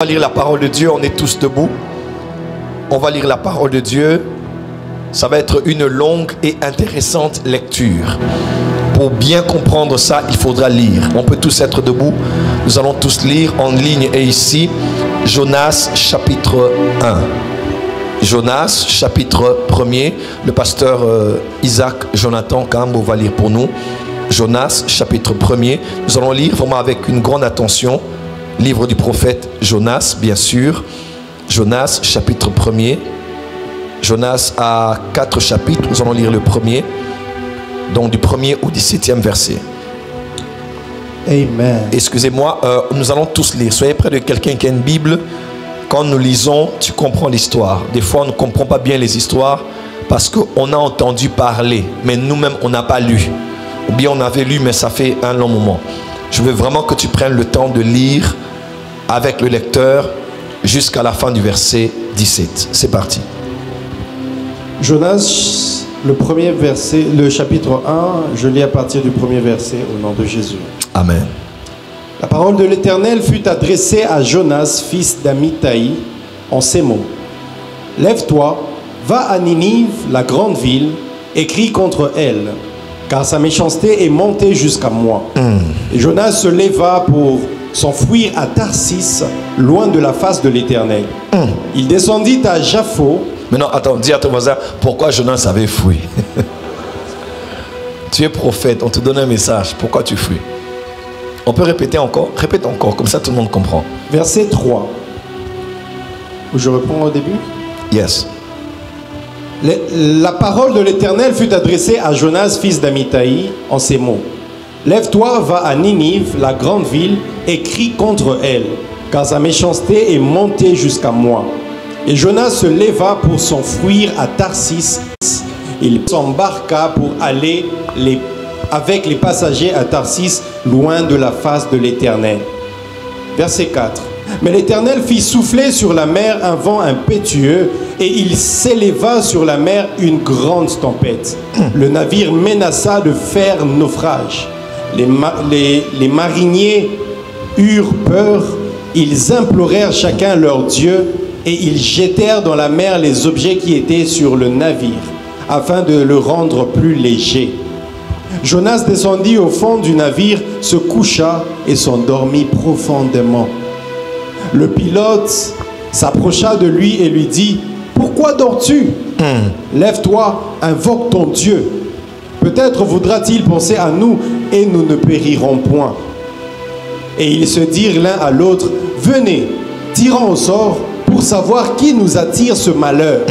On va lire la parole de Dieu, on est tous debout. On va lire la parole de Dieu. Ça va être une longue et intéressante lecture. Pour bien comprendre ça, il faudra lire. On peut tous être debout. Nous allons tous lire en ligne et ici. Jonas chapitre 1. Jonas chapitre 1er. Le pasteur Isaac Jonathan Kambo va lire pour nous. Jonas chapitre 1er. Nous allons lire vraiment avec une grande attention. Livre du prophète Jonas, bien sûr. Jonas, chapitre 1er. Jonas a 4 chapitres. Nous allons lire le premier. Donc du 1er au 17e verset. Amen. Excusez-moi, nous allons tous lire. Soyez près de quelqu'un qui a une Bible. Quand nous lisons, tu comprends l'histoire. Des fois, on ne comprend pas bien les histoires parce qu'on a entendu parler, mais nous-mêmes, on n'a pas lu. Ou bien on avait lu, mais ça fait un long moment. Je veux vraiment que tu prennes le temps de lire avec le lecteur jusqu'à la fin du verset 17. C'est parti. Jonas, le premier verset, le chapitre 1, je lis à partir du premier verset au nom de Jésus. Amen. La parole de l'Éternel fut adressée à Jonas, fils d'Amittai, en ces mots. Lève-toi, va à Ninive, la grande ville, et crie contre elle, car sa méchanceté est montée jusqu'à moi. Et Jonas se leva pour s'enfuir à Tarsis, loin de la face de l'Éternel. Il descendit à Jaffo. Maintenant, attends, dis à ton voisin, pourquoi Jonas avait fui? Tu es prophète, on te donne un message, pourquoi tu fuis? On peut répéter encore? Répète encore, comme ça tout le monde comprend. Verset 3. Je reprends au début? Yes. La parole de l'Éternel fut adressée à Jonas, fils d'Amittai, en ces mots. Lève-toi, va à Ninive, la grande ville, et crie contre elle, car sa méchanceté est montée jusqu'à moi. Et Jonas se leva pour s'enfuir à Tarsis. Il s'embarqua pour aller avec les passagers à Tarsis, loin de la face de l'Éternel. Verset 4. Mais l'Éternel fit souffler sur la mer un vent impétueux, et il s'éleva sur la mer une grande tempête. Le navire menaça de faire naufrage. Les mariniers eurent peur, ils implorèrent chacun leur Dieu, et ils jetèrent dans la mer les objets qui étaient sur le navire, afin de le rendre plus léger. Jonas descendit au fond du navire, se coucha et s'endormit profondément. Le pilote s'approcha de lui et lui dit: pourquoi dors-tu? Lève-toi, invoque ton Dieu. Peut-être voudra-t-il penser à nous et nous ne périrons point. Et ils se dirent l'un à l'autre: venez, tirons au sort pour savoir qui nous attire ce malheur.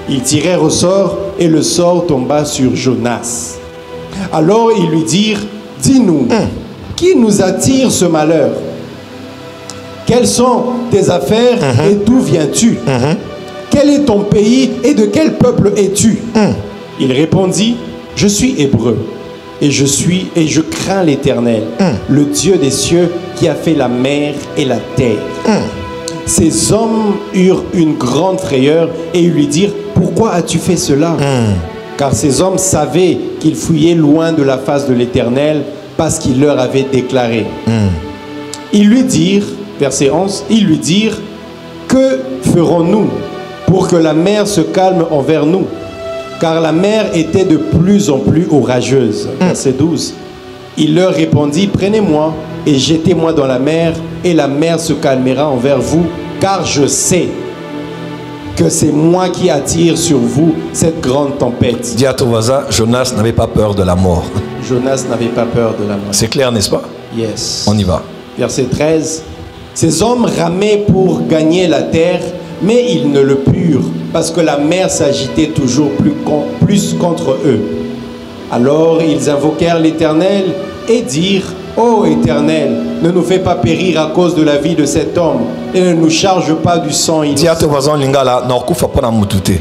Ils tirèrent au sort et le sort tomba sur Jonas. Alors ils lui dirent: dis-nous, qui nous attire ce malheur? Quelles sont tes affaires et d'où viens-tu? Quel est ton pays et de quel peuple es-tu? Il répondit: je suis hébreu et je crains l'Éternel, le Dieu des cieux qui a fait la mer et la terre. Ces hommes eurent une grande frayeur et ils lui dirent: pourquoi as-tu fait cela? Car ces hommes savaient qu'ils fuyaient loin de la face de l'Éternel parce qu'il leur avait déclaré. Ils lui dirent, verset 11, ils lui dirent: que ferons-nous pour que la mer se calme envers nous? Car la mer était de plus en plus orageuse. Verset 12. Il leur répondit: prenez-moi et jetez-moi dans la mer, et la mer se calmera envers vous, car je sais que c'est moi qui attire sur vous cette grande tempête. Dis à ton voisin, Jonas n'avait pas peur de la mort. Jonas n'avait pas peur de la mort. C'est clair, n'est-ce pas? Yes. On y va. Verset 13. Ces hommes ramaient pour gagner la terre, mais ils ne le purent, parce que la mer s'agitait toujours plus contre eux. Alors ils invoquèrent l'Éternel et dirent: ô Éternel, ne nous fais pas périr à cause de la vie de cet homme, et ne nous charge pas du sang innocent. Dis à ton voisin, Lingala, n'orkufa pas na mutute.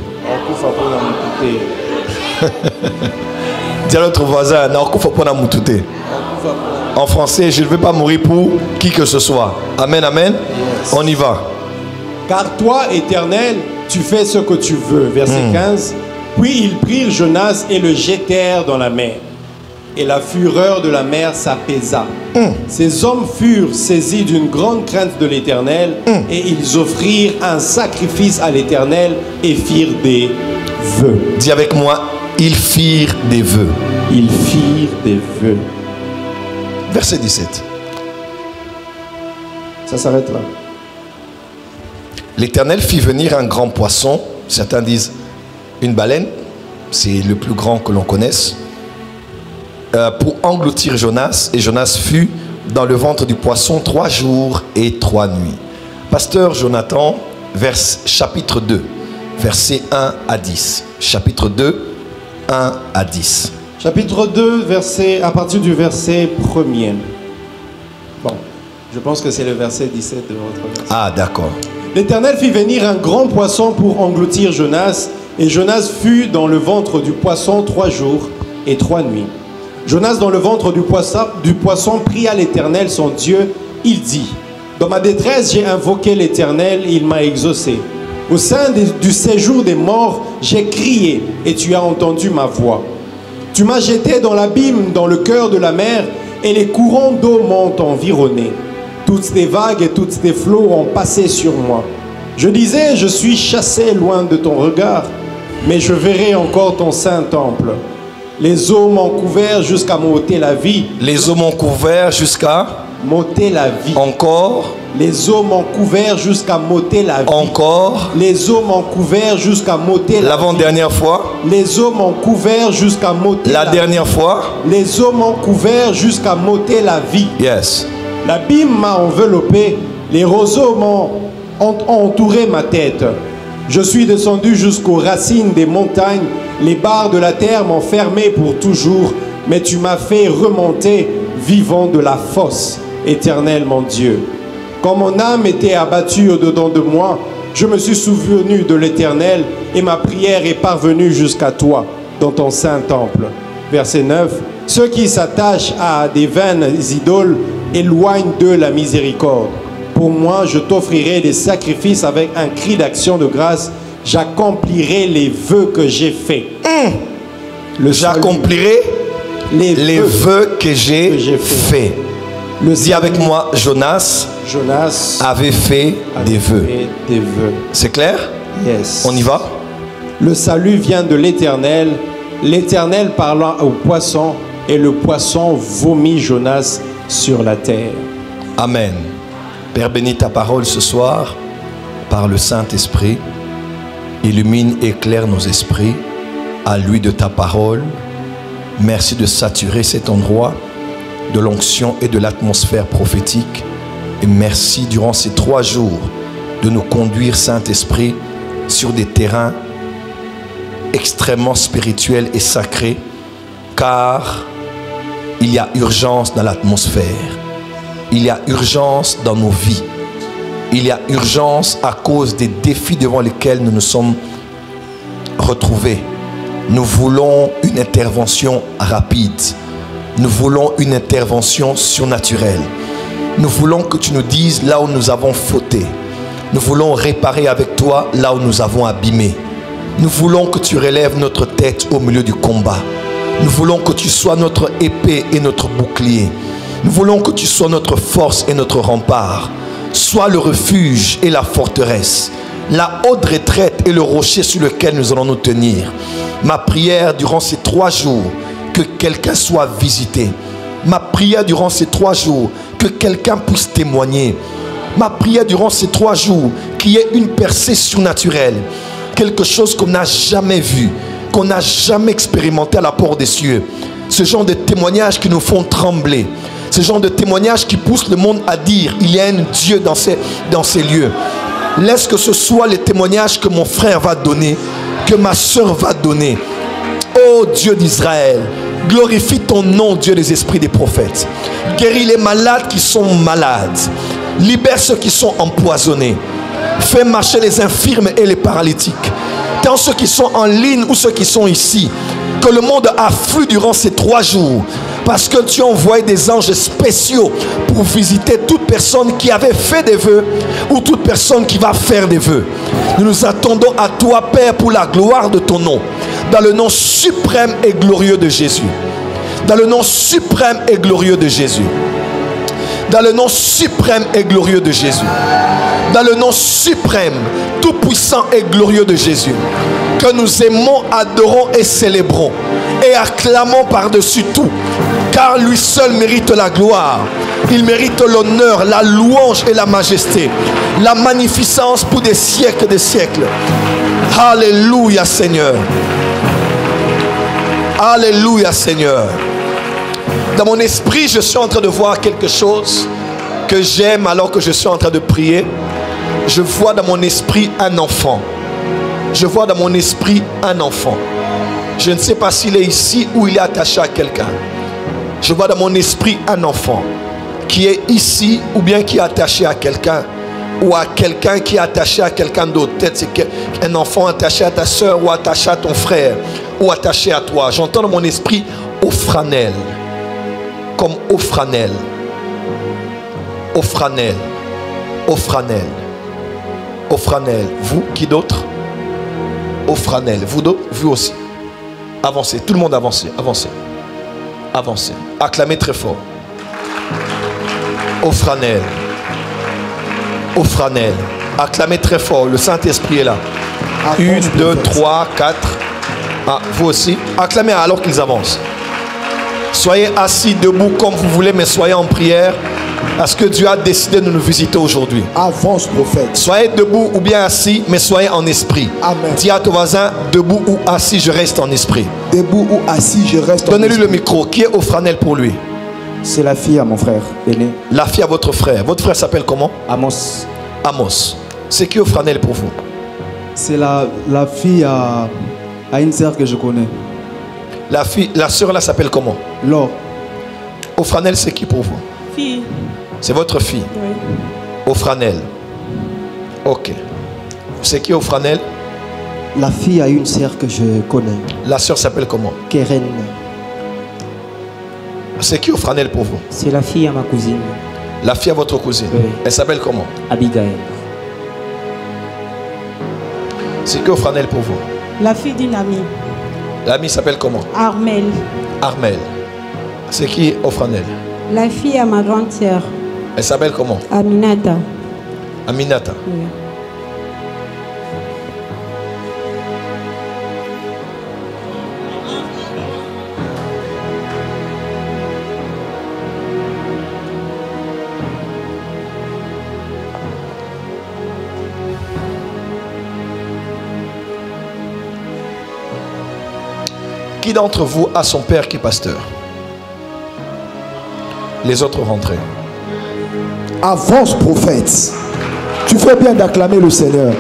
Dis à l'autre voisin, n'orkufa pas na mutute. En français, je ne vais pas mourir pour qui que ce soit. Amen, amen. Yes. On y va. Car toi, Éternel, tu fais ce que tu veux. Verset 15. Puis ils prirent Jonas et le jetèrent dans la mer. et la fureur de la mer s'apaisa. Ces hommes furent saisis d'une grande crainte de l'Éternel, et ils offrirent un sacrifice à l'Éternel et firent des vœux. Dis avec moi, ils firent des vœux. Ils firent des vœux. Verset 17. Ça s'arrête là. L'Éternel fit venir un grand poisson, certains disent une baleine, c'est le plus grand que l'on connaisse, pour engloutir Jonas, et Jonas fut dans le ventre du poisson 3 jours et 3 nuits. Pasteur Jonathan, chapitre 2, versets 1 à 10. Chapitre 2, 1 à 10. Chapitre 2, à partir du verset 1er. Bon, je pense que c'est le verset 17 de votre verset. Ah, d'accord. L'Éternel fit venir un grand poisson pour engloutir Jonas, et Jonas fut dans le ventre du poisson 3 jours et 3 nuits. Jonas, dans le ventre du poisson, pria l'Éternel son Dieu. Il dit: dans ma détresse, j'ai invoqué l'Éternel, il m'a exaucé. Au sein du séjour des morts, j'ai crié, et tu as entendu ma voix. Tu m'as jeté dans l'abîme, dans le cœur de la mer, et les courants d'eau m'ont environné. Toutes tes vagues et tous tes flots ont passé sur moi. Je disais, je suis chassé loin de ton regard, mais je verrai encore ton saint temple. Les eaux m'ont couvert jusqu'à m'ôter la vie. Les eaux m'ont couvert jusqu'à m'ôter la vie. Encore. Les eaux m'ont couvert jusqu'à m'ôter la vie. Encore. Les eaux m'ont couvert jusqu'à m'ôter la vie. L'avant-dernière fois. Les eaux m'ont couvert jusqu'à m'ôter la vie. La dernière fois. Les eaux m'ont couvert jusqu'à m'ôter la vie. Yes. L'abîme m'a enveloppé. Les roseaux m'ont entouré ma tête. Je suis descendu jusqu'aux racines des montagnes. Les barres de la terre m'ont fermé pour toujours. Mais tu m'as fait remonter vivant de la fosse, Éternel mon Dieu. Quand mon âme était abattue au-dedans de moi, je me suis souvenu de l'Éternel et ma prière est parvenue jusqu'à toi, dans ton saint temple. Verset 9. Ceux qui s'attachent à des vaines idoles éloignent d'eux la miséricorde. Pour moi, je t'offrirai des sacrifices avec un cri d'action de grâce. J'accomplirai les vœux que j'ai faits. J'accomplirai les vœux que j'ai faits. Dis avec moi, Jonas avait fait des vœux. C'est clair? Yes. On y va? Le salut vient de l'Éternel. L'Éternel parla au poisson et le poisson vomit Jonas sur la terre. Amen. Père, bénis ta parole ce soir par le Saint-Esprit. Illumine, éclaire nos esprits à lui de ta parole. Merci de saturer cet endroit de l'onction et de l'atmosphère prophétique. Et merci durant ces 3 jours de nous conduire, Saint-Esprit, sur des terrains extrêmement spirituels et sacrés, car il y a urgence dans l'atmosphère. Il y a urgence dans nos vies. Il y a urgence à cause des défis devant lesquels nous nous sommes retrouvés. Nous voulons une intervention rapide. Nous voulons une intervention surnaturelle. Nous voulons que tu nous dises là où nous avons fauté. Nous voulons réparer avec toi là où nous avons abîmé. Nous voulons que tu relèves notre tête au milieu du combat. Nous voulons que tu sois notre épée et notre bouclier. Nous voulons que tu sois notre force et notre rempart. Sois le refuge et la forteresse, la haute retraite et le rocher sur lequel nous allons nous tenir. Ma prière durant ces 3 jours, que quelqu'un soit visité. Ma prière durant ces 3 jours, que quelqu'un puisse témoigner. Ma prière durant ces 3 jours, qu'il y ait une percée surnaturelle. Quelque chose qu'on n'a jamais vu, qu'on n'a jamais expérimenté à la porte des cieux. Ce genre de témoignages qui nous font trembler. Ce genre de témoignages qui poussent le monde à dire il y a un Dieu dans ces lieux. Laisse que ce soit les témoignages que mon frère va donner, que ma soeur va donner. Ô Dieu d'Israël, glorifie ton nom, Dieu des esprits des prophètes. Guéris les malades qui sont malades. Libère ceux qui sont empoisonnés. Fais marcher les infirmes et les paralytiques. Tant ceux qui sont en ligne ou ceux qui sont ici. Que le monde afflue durant ces 3 jours. Parce que tu as envoyé des anges spéciaux pour visiter toute personne qui avait fait des vœux ou toute personne qui va faire des vœux. Nous nous attendons à toi, Père, pour la gloire de ton nom. Dans le nom suprême et glorieux de Jésus. Dans le nom suprême et glorieux de Jésus. Dans le nom suprême et glorieux de Jésus. Dans le nom suprême, tout puissant et glorieux de Jésus. Que nous aimons, adorons et célébrons. Et acclamons par-dessus tout. Car lui seul mérite la gloire. Il mérite l'honneur, la louange et la majesté. La magnificence pour des siècles et des siècles. Alléluia Seigneur. Alléluia Seigneur. Dans mon esprit, je suis en train de voir quelque chose que j'aime alors que je suis en train de prier. Je vois dans mon esprit un enfant. Je vois dans mon esprit un enfant. Je ne sais pas s'il est ici ou il est attaché à quelqu'un. Je vois dans mon esprit un enfant qui est ici ou bien qui est attaché à quelqu'un. Ou à quelqu'un qui est attaché à quelqu'un d'autre. Peut-être c'est un enfant attaché à ta soeur ou attaché à ton frère ou attaché à toi. J'entends dans mon esprit Ophranel. Comme Ophranel. Ophranel. Ophranel. Ophranel. Vous, qui d'autre? Ophranel. Vous d'autres? Vous aussi. Avancez. Tout le monde avancez. Avancez. Avancez. Acclamez très fort. Ophranel. Ophranel. Acclamez très fort. Le Saint-Esprit est là. 1, 2, 3, 4. Ah, vous aussi. Acclamez alors qu'ils avancent. Soyez assis, debout comme vous voulez, mais soyez en prière. Parce que Dieu a décidé de nous visiter aujourd'hui. Avance, prophète. Soyez debout ou bien assis, mais soyez en esprit. Amen. Dis à ton voisin, debout ou assis, je reste en esprit. Debout ou assis, je reste en esprit. Donnez-lui le micro. Qui est Ophranel pour lui? C'est la fille à mon frère aîné. La fille à votre frère. Votre frère s'appelle comment? Amos. Amos. C'est qui Ophranel pour vous? C'est la fille à une sœur que je connais. La sœur là s'appelle comment? Laure. Ophranel, c'est qui pour vous? Fille. C'est votre fille? Oui. Ophranel. Ok. C'est qui Ophranel? La fille a une sœur que je connais. La sœur s'appelle comment? Keren. C'est qui Ophranel pour vous? C'est la fille à ma cousine. La fille à votre cousine? Oui. Elle s'appelle comment? Abigail. C'est qui Ophranel pour vous? La fille d'une amie. L'amie s'appelle comment? Armel. Armel. C'est qui Ophranel? La fille à ma grande sœur. Elle s'appelle comment? Aminata. Aminata. Oui. Qui d'entre vous a son père qui est pasteur? Les autres rentrez. Avance, prophète. Tu fais bien d'acclamer le Seigneur.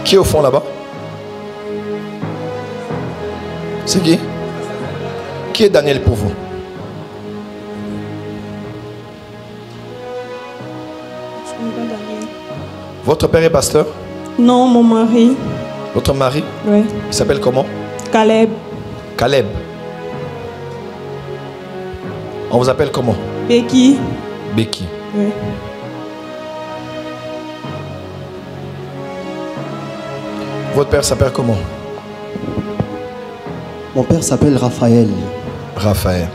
Qui est au fond là-bas? C'est qui? Qui est Daniel pour vous? Votre père est pasteur? Non, mon mari. Votre mari? Oui. Il s'appelle comment? Caleb. Caleb. On vous appelle comment? Becky. Becky. Oui. Votre père s'appelle comment? Mon père s'appelle Raphaël. Raphaël.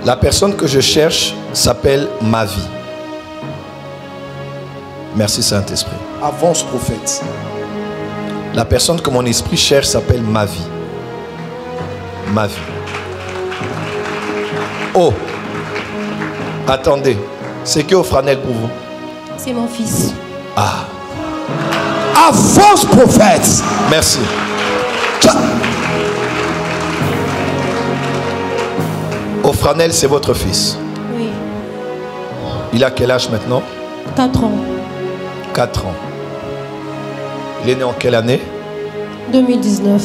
La personne que je cherche s'appelle ma vie. Merci Saint-Esprit. Avance, prophète. La personne que mon esprit cherche s'appelle ma vie. Ma vie. Oh, attendez. C'est qui Ophranel pour vous? C'est mon fils. Ah, Avance, prophète. merci. Ophranel, c'est votre fils. Oui. Il a quel âge maintenant? 4 ans. 4 ans. Il est né en quelle année? 2019.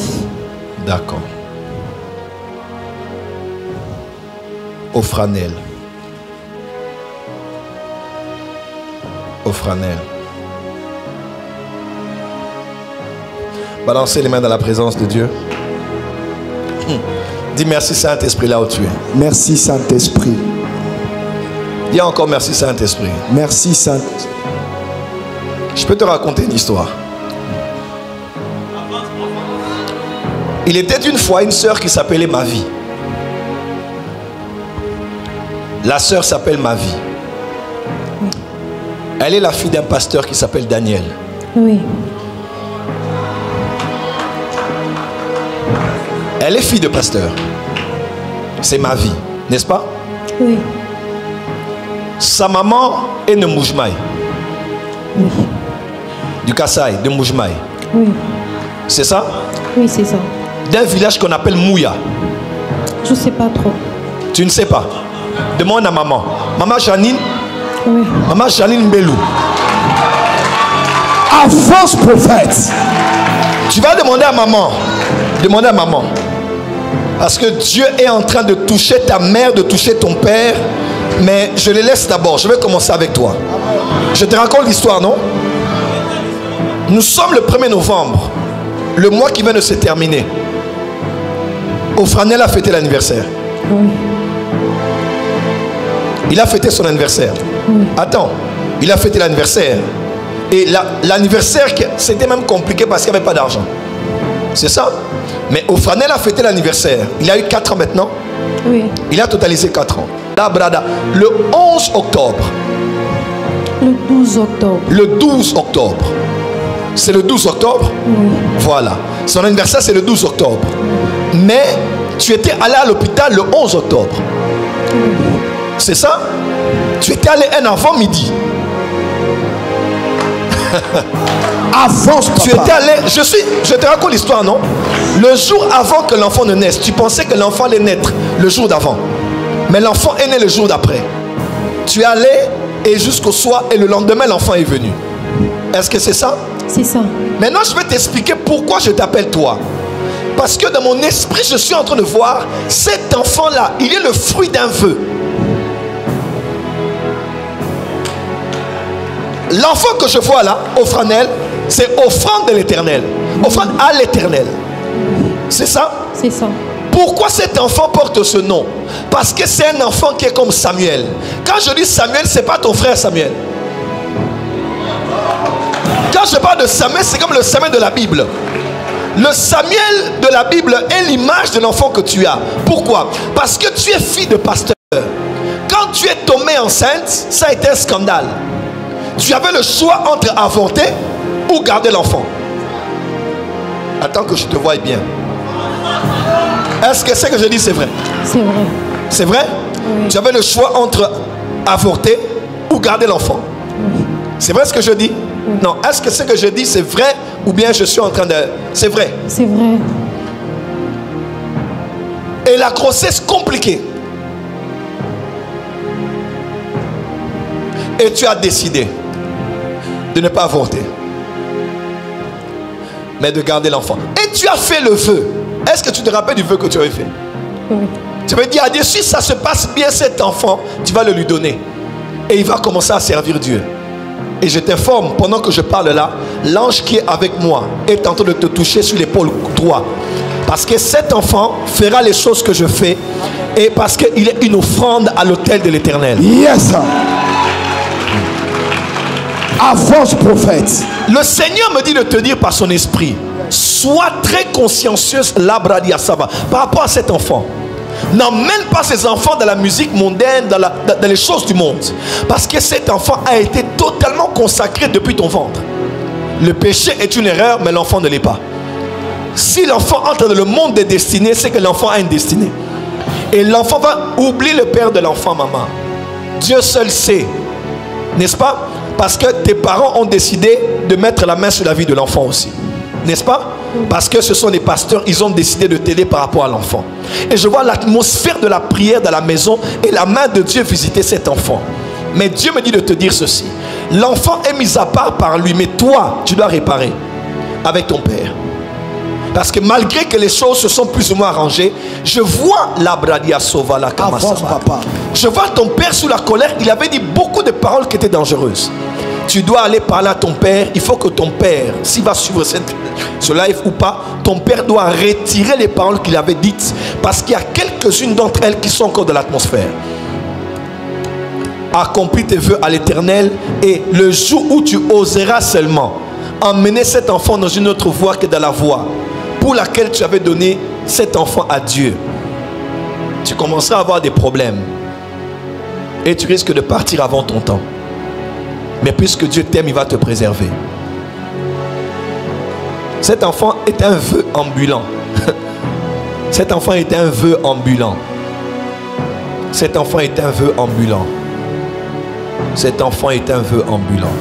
D'accord. Ophranel. Ophranel. Balancez les mains dans la présence de Dieu. Dis merci Saint-Esprit là où tu es. Merci, Saint-Esprit. Dis encore merci Saint-Esprit. Merci Saint-Esprit. Je peux te raconter une histoire. Il était une fois une sœur qui s'appelait Mavi. La sœur s'appelle Mavi. Elle est la fille d'un pasteur qui s'appelle Daniel. Oui. Elle est fille de pasteur. C'est Mavi, n'est-ce pas? Oui. Sa maman est de Moujmaï. Oui. Du Kassai, de Moujmaï. Oui. C'est ça? Oui, c'est ça. D'un village qu'on appelle Mouya. Je sais pas trop. Tu ne sais pas? Demande à maman. Maman Janine. Oui. Maman Janine Mbelou. Avance prophète. Tu vas demander à maman. Demandez à maman. Parce que Dieu est en train de toucher ta mère, de toucher ton père. Mais je les laisse d'abord. Je vais commencer avec toi. Je te raconte l'histoire, non? Nous sommes le 1er novembre. Le mois qui vient de se terminer. Ofranel a fêté l'anniversaire. Oui. Il a fêté son anniversaire. Oui. Attends. Il a fêté l'anniversaire. Et l'anniversaire, c'était même compliqué parce qu'il n'y avait pas d'argent. C'est ça? Mais Ofranel a fêté l'anniversaire. Il a eu 4 ans maintenant. Oui. Il a totalisé 4 ans. Là, brada, le 11 octobre. Le 12 octobre. Le 12 octobre. C'est le 12 octobre? Oui. Voilà. Son anniversaire, c'est le 12 octobre. Mais tu étais allé à l'hôpital le 11 octobre. Oui. C'est ça? Tu étais allé un avant midi. Avance papa. Tu étais allé, je te raconte l'histoire, non? Le jour avant que l'enfant ne naisse, tu pensais que l'enfant allait naître le jour d'avant. Mais l'enfant est né le jour d'après. Tu es allé et jusqu'au soir et le lendemain l'enfant est venu. Est-ce que c'est ça? C'est ça. Maintenant je vais t'expliquer pourquoi je t'appelle toi. Parce que dans mon esprit je suis en train de voir cet enfant-là, il est le fruit d'un vœu. L'enfant que je vois là, Ofranel, c'est offrande de l'Éternel. Offrande à l'Éternel. C'est ça? C'est ça. Pourquoi cet enfant porte ce nom? Parce que c'est un enfant qui est comme Samuel. Quand je dis Samuel, ce n'est pas ton frère Samuel. Quand je parle de Samuel, c'est comme le Samuel de la Bible. Le Samuel de la Bible est l'image de l'enfant que tu as. Pourquoi? Parce que tu es fille de pasteur. Quand tu es tombée enceinte, ça a été un scandale. Tu avais le choix entre avorter ou garder l'enfant. Attends que je te voie bien. Est-ce que ce que je dis c'est vrai? C'est vrai. C'est vrai? Oui. Tu avais le choix entre avorter ou garder l'enfant. Oui. C'est vrai ce que je dis? Oui. Non. Est-ce que ce que je dis c'est vrai ou bien je suis en train de... C'est vrai. C'est vrai. Et la grossesse compliquée. Et tu as décidé de ne pas avorter, mais de garder l'enfant. Et tu as fait le vœu. Est-ce que tu te rappelles du vœu que tu avais fait? Oui. Tu veux dire à Dieu, si ça se passe bien cet enfant, tu vas le lui donner. Et il va commencer à servir Dieu. Et je t'informe, pendant que je parle là, l'ange qui est avec moi est en train de te toucher sur l'épaule droite. Parce que cet enfant fera les choses que je fais. Et parce qu'il est une offrande à l'autel de l'Éternel. Yes. Avance prophète. Le Seigneur me dit de te dire par son esprit, sois très consciencieuse par rapport à cet enfant. N'emmène pas ces enfants dans la musique mondaine, dans les choses du monde. Parce que cet enfant a été totalement consacré depuis ton ventre. Le péché est une erreur, mais l'enfant ne l'est pas. Si l'enfant entre dans le monde des destinées, c'est que l'enfant a une destinée. Et l'enfant va oublier le père de l'enfant, maman. Dieu seul sait. N'est-ce pas? Parce que tes parents ont décidé de mettre la main sur la vie de l'enfant aussi. N'est-ce pas? Parce que ce sont des pasteurs, ils ont décidé de t'aider par rapport à l'enfant. Et je vois l'atmosphère de la prière dans la maison et la main de Dieu visiter cet enfant. Mais Dieu me dit de te dire ceci. L'enfant est mis à part par lui, mais toi, tu dois réparer avec ton père. Parce que malgré que les choses se sont plus ou moins arrangées, je vois la Bradia Sovala Kamasaba. Je vois ton père sous la colère. Il avait dit beaucoup de paroles qui étaient dangereuses. Tu dois aller parler à ton père. Il faut que ton père, s'il va suivre ce live ou pas, ton père doit retirer les paroles qu'il avait dites. Parce qu'il y a quelques-unes d'entre elles qui sont encore dans l'atmosphère. accomplis tes vœux à l'Éternel, et le jour où tu oseras seulement emmener cet enfant dans une autre voie que dans la voie pour laquelle tu avais donné cet enfant à Dieu, tu commenceras à avoir des problèmes et tu risques de partir avant ton temps. Mais puisque Dieu t'aime, il va te préserver. Cet enfant est un vœu ambulant. Cet enfant est un vœu ambulant. Cet enfant est un vœu ambulant. Cet enfant est un vœu ambulant.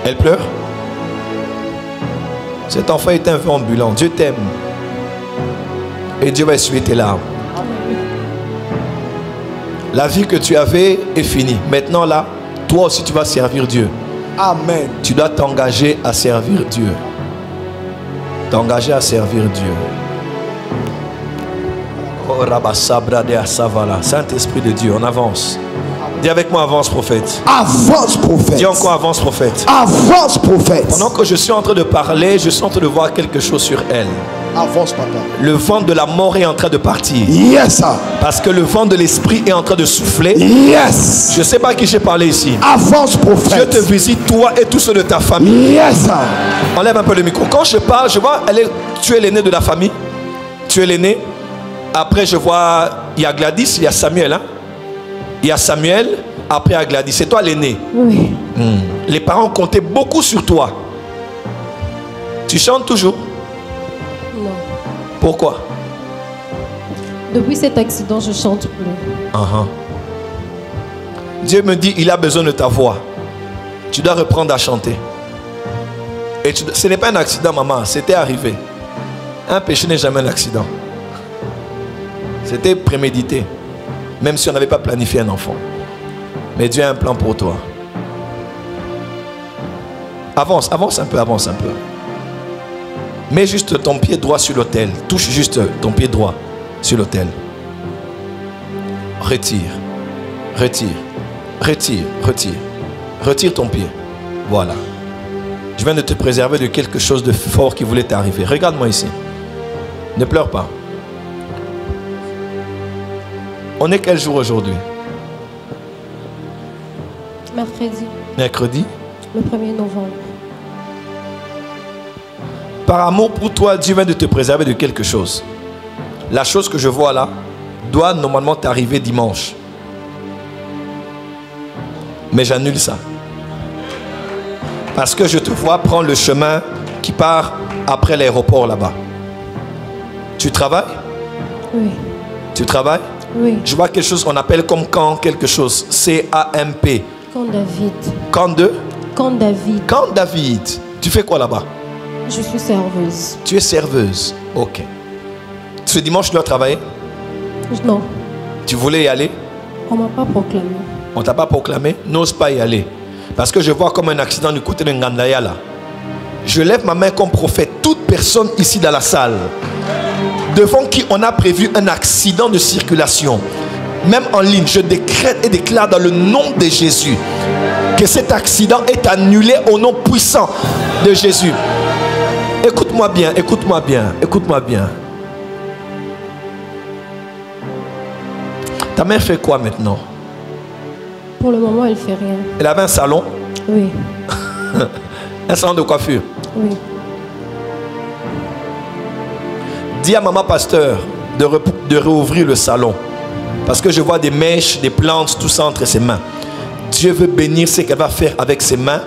Elle pleure? Cet enfant est un vœu ambulant. Dieu t'aime. Et Dieu va essuyer tes larmes. La vie que tu avais est finie. Maintenant là, toi aussi tu vas servir Dieu. Amen. Tu dois t'engager à servir Dieu. T'engager à servir Dieu. Oh, Saint-Esprit de Dieu, on avance. Dis avec moi, avance prophète. Avance prophète. Dis encore, avance prophète. Avance prophète. Pendant que je suis en train de parler, je suis en train de voir quelque chose sur elle. Avance papa. Le vent de la mort est en train de partir. Yes sir. Parce que le vent de l'esprit est en train de souffler. Yes. Je ne sais pas à qui j'ai parlé ici. Avance prophète. Dieu te visite, toi et tous ceux de ta famille. Yes sir. Enlève un peu le micro. Quand je parle, je vois, tu es l'aîné de la famille. Tu es l'aîné. Après, je vois, il y a Gladys, il y a Samuel. Hein? Il y a Samuel, après il y a Gladys. C'est toi l'aîné. Oui. Les parents comptaient beaucoup sur toi. Tu chantes toujours? Non. Pourquoi? Depuis cet accident, je chante plus. Dieu me dit, il a besoin de ta voix. Tu dois reprendre à chanter. Et ce n'est pas un accident, maman. C'était arrivé. Un péché n'est jamais un accident. C'était prémédité. Même si on n'avait pas planifié un enfant. Mais Dieu a un plan pour toi. Avance, avance un peu, avance un peu. Mets juste ton pied droit sur l'autel. Touche juste ton pied droit sur l'autel. Retire. Retire. Retire. Retire. Retire ton pied. Voilà. Je viens de te préserver de quelque chose de fort qui voulait t'arriver. Regarde-moi ici. Ne pleure pas. On est quel jour aujourd'hui? Mercredi. Mercredi. Le 1er novembre. Par amour pour toi, Dieu vient de te préserver de quelque chose. La chose que je vois là doit normalement t'arriver dimanche. Mais j'annule ça. Parce que je te vois prendre le chemin qui part après l'aéroport là-bas. Tu travailles? Oui. Tu travailles? Oui. Je vois quelque chose qu'on appelle comme camp quelque chose. C-A-M-P. Camp David. Camp de? Camp David. Camp David. Tu fais quoi là-bas? Je suis serveuse. Tu es serveuse. Ok. Ce dimanche, tu dois travailler? Non. Tu voulais y aller? On ne m'a pas proclamé. On ne t'a pas proclamé? N'ose pas y aller. Parce que je vois comme un accident du côté de Ngandaya là. Je lève ma main comme prophète. Toute personne ici dans la salle, devant qui on a prévu un accident de circulation, même en ligne, je décrète et déclare dans le nom de Jésus que cet accident est annulé au nom puissant de Jésus. Écoute-moi bien, écoute-moi bien, écoute-moi bien. Ta mère fait quoi maintenant? Pour le moment, elle ne fait rien. Elle avait un salon? Oui. Un salon de coiffure? Oui. Dis à maman pasteur de réouvrir le salon. Parce que je vois des mèches, des plantes, tout ça entre ses mains. Dieu veut bénir ce qu'elle va faire avec ses mains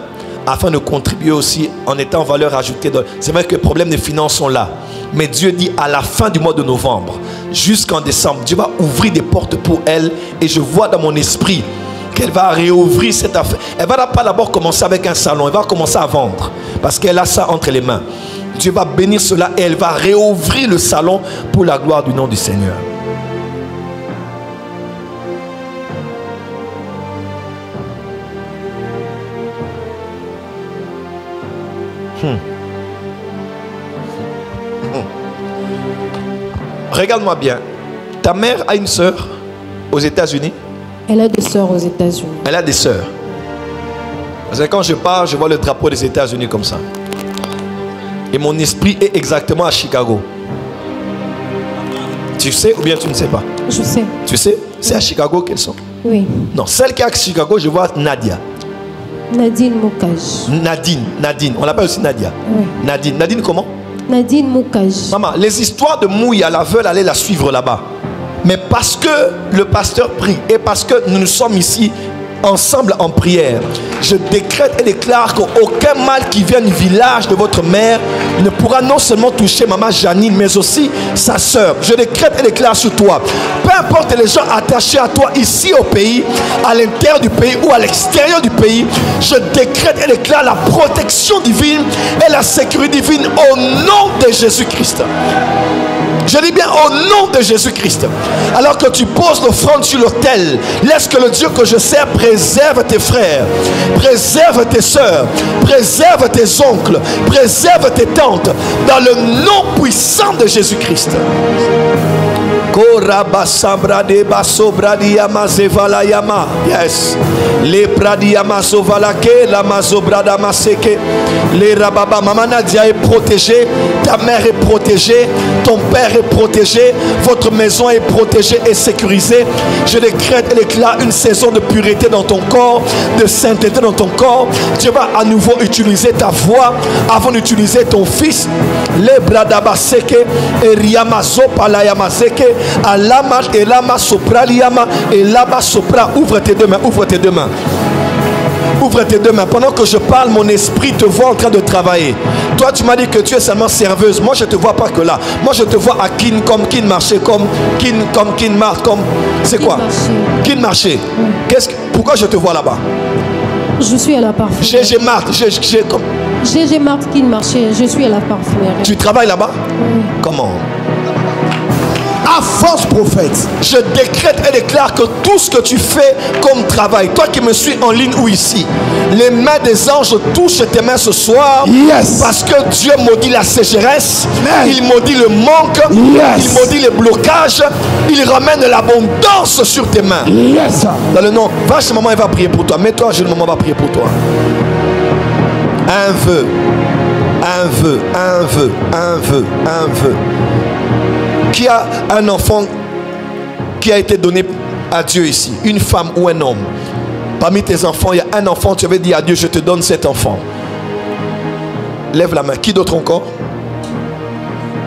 afin de contribuer aussi en étant valeur ajoutée. C'est vrai que les problèmes de finances sont là. Mais Dieu dit à la fin du mois de novembre, jusqu'en décembre, Dieu va ouvrir des portes pour elle. Et je vois dans mon esprit qu'elle va réouvrir cette affaire. Elle va pas d'abord commencer avec un salon. Elle va commencer à vendre. Parce qu'elle a ça entre les mains. Dieu va bénir cela et elle va réouvrir le salon pour la gloire du nom du Seigneur. Regarde-moi bien. Ta mère a une sœur aux États-Unis? Elle a des sœurs aux États-Unis. Elle a des sœurs. Parce que quand je parle, je vois le drapeau des États-Unis comme ça. Et mon esprit est exactement à Chicago. Tu sais ou bien tu ne sais pas? Je sais. Tu sais? C'est à Chicago qu'elles sont? Oui. Non, celle qui est à Chicago, je vois Nadia. Nadine Moukaj. Nadine. On l'appelle aussi Nadia. Oui. Nadine comment? Nadine Moukaj. Maman, les histoires de Mouya la veulent aller la suivre là-bas. Mais parce que le pasteur prie et parce que nous sommes ici ensemble en prière, je décrète et déclare qu'aucun mal qui vient du village de votre mère ne pourra non seulement toucher maman Janine, mais aussi sa soeur. Je décrète et déclare sur toi, peu importe les gens attachés à toi ici au pays, à l'intérieur du pays ou à l'extérieur du pays, je décrète et déclare la protection divine et la sécurité divine au nom de Jésus-Christ. Je dis bien au nom de Jésus-Christ. Alors que tu poses l'offrande sur l'autel, laisse que le Dieu que je sers préserve tes frères, préserve tes soeurs, préserve tes oncles, préserve tes tantes, dans le nom puissant de Jésus-Christ. Yes. Les Bradiama Sovalake, la Mazobrada Maseke, les Rababa. Maman Nadia est protégée, ta mère est protégée, ton père est protégé, votre maison est protégée et sécurisée. Je décrète et déclare une saison de pureté dans ton corps, de sainteté dans ton corps. Dieu va à nouveau utiliser ta voix avant d'utiliser ton fils. Les Bradaba Seke, et Riamazo Palayamazeke. Alama et lama sopra liama et lama sopra. Ouvre tes deux mains, ouvre tes deux mains. Ouvre tes deux mains. Pendant que je parle, mon esprit te voit en train de travailler. Toi, tu m'as dit que tu es seulement serveuse. Moi, je ne te vois pas que là. Moi, je te vois à Kin, comme Kin marché, comme Kin Mart, comme... C'est quoi? Kin marché. Pourquoi je te vois là-bas? Je suis à la parfumerie. GG Mart, GG Mart Kin marché. Je suis à la parfumerie. Tu travailles là-bas? Oui. Comment? Avance, prophète. Je décrète et déclare que tout ce que tu fais comme travail, toi qui me suis en ligne ou ici, les mains des anges touchent tes mains ce soir. Yes. Parce que Dieu maudit la sécheresse. Amen. Il maudit le manque. Yes. Il maudit les blocages. Il ramène l'abondance sur tes mains. Yes. Dans le nom, va chez maman, elle va prier pour toi. Mets-toi, je maman va prier pour toi. Un vœu. Un vœu. Un vœu. Un vœu. Un vœu. Qui a un enfant qui a été donné à Dieu ici, une femme ou un homme? Parmi tes enfants, il y a un enfant, tu avais dit à Dieu, je te donne cet enfant. Lève la main. Qui d'autre encore?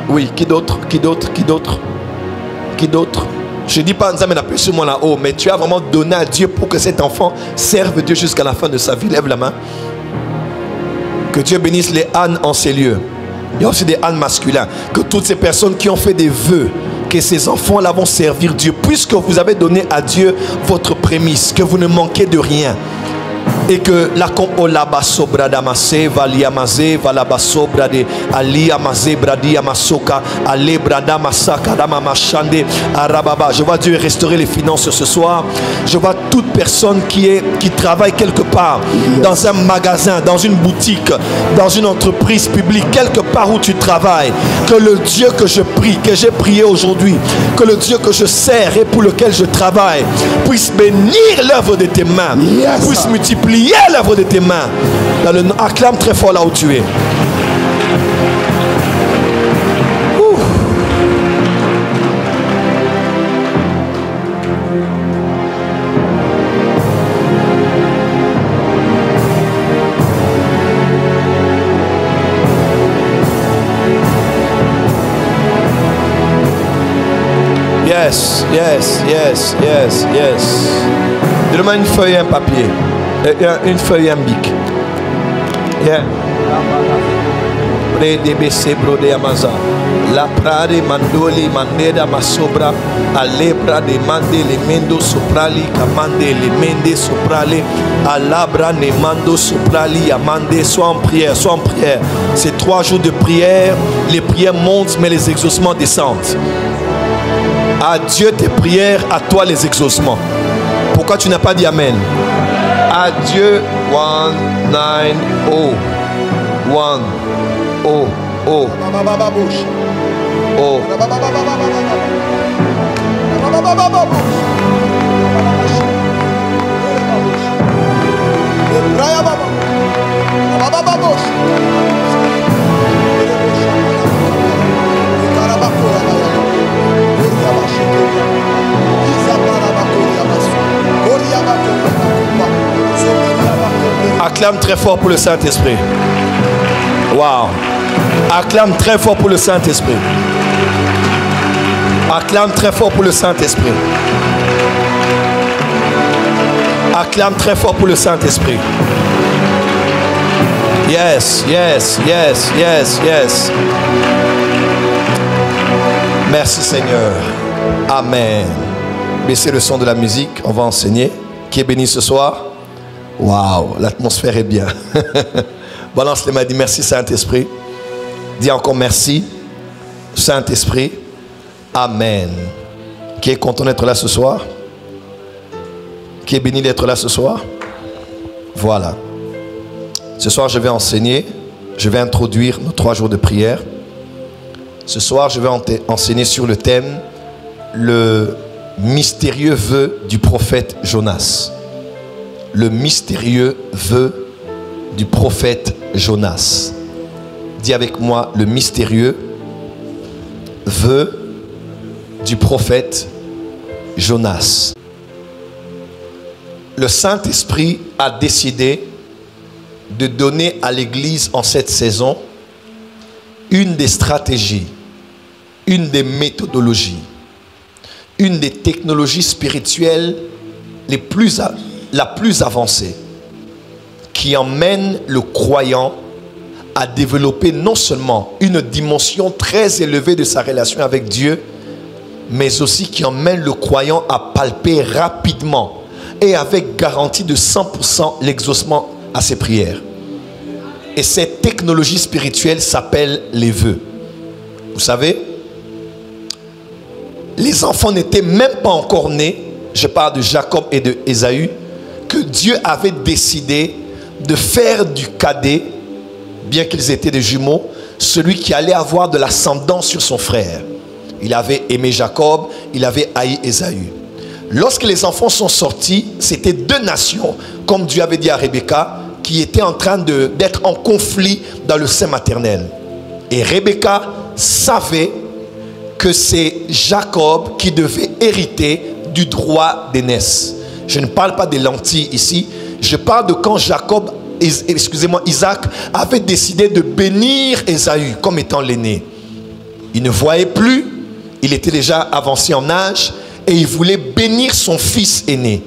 Oui, qui d'autre? Qui d'autre? Qui d'autre? Qui d'autre? Je ne dis pas Nzambe n'a plus sur moi là-haut, mais tu as vraiment donné à Dieu pour que cet enfant serve Dieu jusqu'à la fin de sa vie. Lève la main. Que Dieu bénisse les ânes en ces lieux. Il y a aussi des ânes masculins. Que toutes ces personnes qui ont fait des vœux, que ces enfants-là vont servir Dieu, puisque vous avez donné à Dieu votre prémisse, que vous ne manquez de rien. Et que la olabaso bradamase valiamaze valabaso brade ali amaze bradi amasoka ale brada masaka dama machande arababa. Je vois Dieu restaurer les finances ce soir. Je vois toute personne qui travaille quelque part, dans un magasin, dans une boutique, dans une entreprise publique, quelque part où tu travailles, que le Dieu que je prie, que j'ai prié aujourd'hui, que le Dieu que je sers et pour lequel je travaille puisse bénir l'œuvre de tes mains, puisse multiplier l'œuvre de tes mains. Acclame très fort là où tu es. Yes, yes, yes, yes, yes. Donne-moi une feuille et un papier. Une feuille et un bic. Yeah. DBC brode amaza. La prade mandoli mandeda masobra. Alebra de mande le mendo soprali. Kamande le mende soprali. Alabra ne mando soprali. Amande. Sois en prière, sois en prière. C'est 3 jours de prière. Les prières montent, mais les exaucements descendent. À Dieu tes prières, à toi les exaucements. Pourquoi tu n'as pas dit Amen? À Dieu 190 1 oh oh oh. Acclame très fort pour le Saint-Esprit. Wow. Acclame très fort pour le Saint-Esprit. Acclame très fort pour le Saint-Esprit. Acclame très fort pour le Saint-Esprit. Yes, yes, yes, yes, yes. Merci Seigneur. Amen. Baissez le son de la musique, on va enseigner. Qui est béni ce soir? Waouh, l'atmosphère est bien. Balance les mains, dis merci Saint-Esprit. Dis encore merci Saint-Esprit. Amen. Qui est content d'être là ce soir? Qui est béni d'être là ce soir? Voilà. Ce soir, je vais enseigner. Je vais introduire nos 3 jours de prière. Ce soir, je vais enseigner sur le thème le mystérieux vœu du prophète Jonas. Le mystérieux vœu du prophète Jonas. Dis avec moi le mystérieux vœu du prophète Jonas. Le Saint-Esprit a décidé de donner à l'Église en cette saison une des stratégies, une des méthodologies, une des technologies spirituelles la plus avancée qui emmène le croyant à développer non seulement une dimension très élevée de sa relation avec Dieu, mais aussi qui emmène le croyant à palper rapidement et avec garantie de 100% l'exaucement à ses prières. Et cette technologie spirituelle s'appelle les vœux. Vous savez, les enfants n'étaient même pas encore nés, je parle de Jacob et de Ésaü, que Dieu avait décidé de faire du cadet, bien qu'ils étaient des jumeaux, celui qui allait avoir de l'ascendance sur son frère. Il avait aimé Jacob, il avait haï Ésaü. Lorsque les enfants sont sortis, c'était 2 nations, comme Dieu avait dit à Rebecca, qui étaient en train d'être en conflit dans le sein maternel. Et Rebecca savait que c'est Jacob qui devait hériter du droit d'aînesse. Je ne parle pas des lentilles ici, je parle de quand Isaac avait décidé de bénir Ésaü comme étant l'aîné. Il ne voyait plus, il était déjà avancé en âge et il voulait bénir son fils aîné.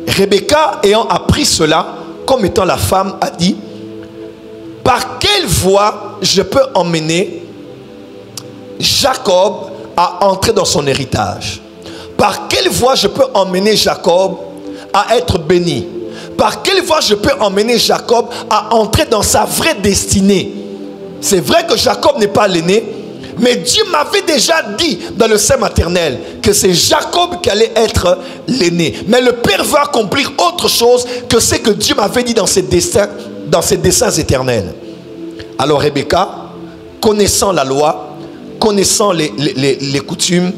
Rebecca, ayant appris cela, comme étant la femme, a dit: par quelle voie je peux emmener Jacob à entrer dans son héritage? Par quelle voie je peux emmener Jacob à être béni? Par quelle voie je peux emmener Jacob à entrer dans sa vraie destinée? C'est vrai que Jacob n'est pas l'aîné, mais Dieu m'avait déjà dit dans le sein maternel que c'est Jacob qui allait être l'aîné. Mais le Père veut accomplir autre chose que ce que Dieu m'avait dit dans ses desseins éternels. Alors Rebecca, connaissant la loi, connaissant les coutumes,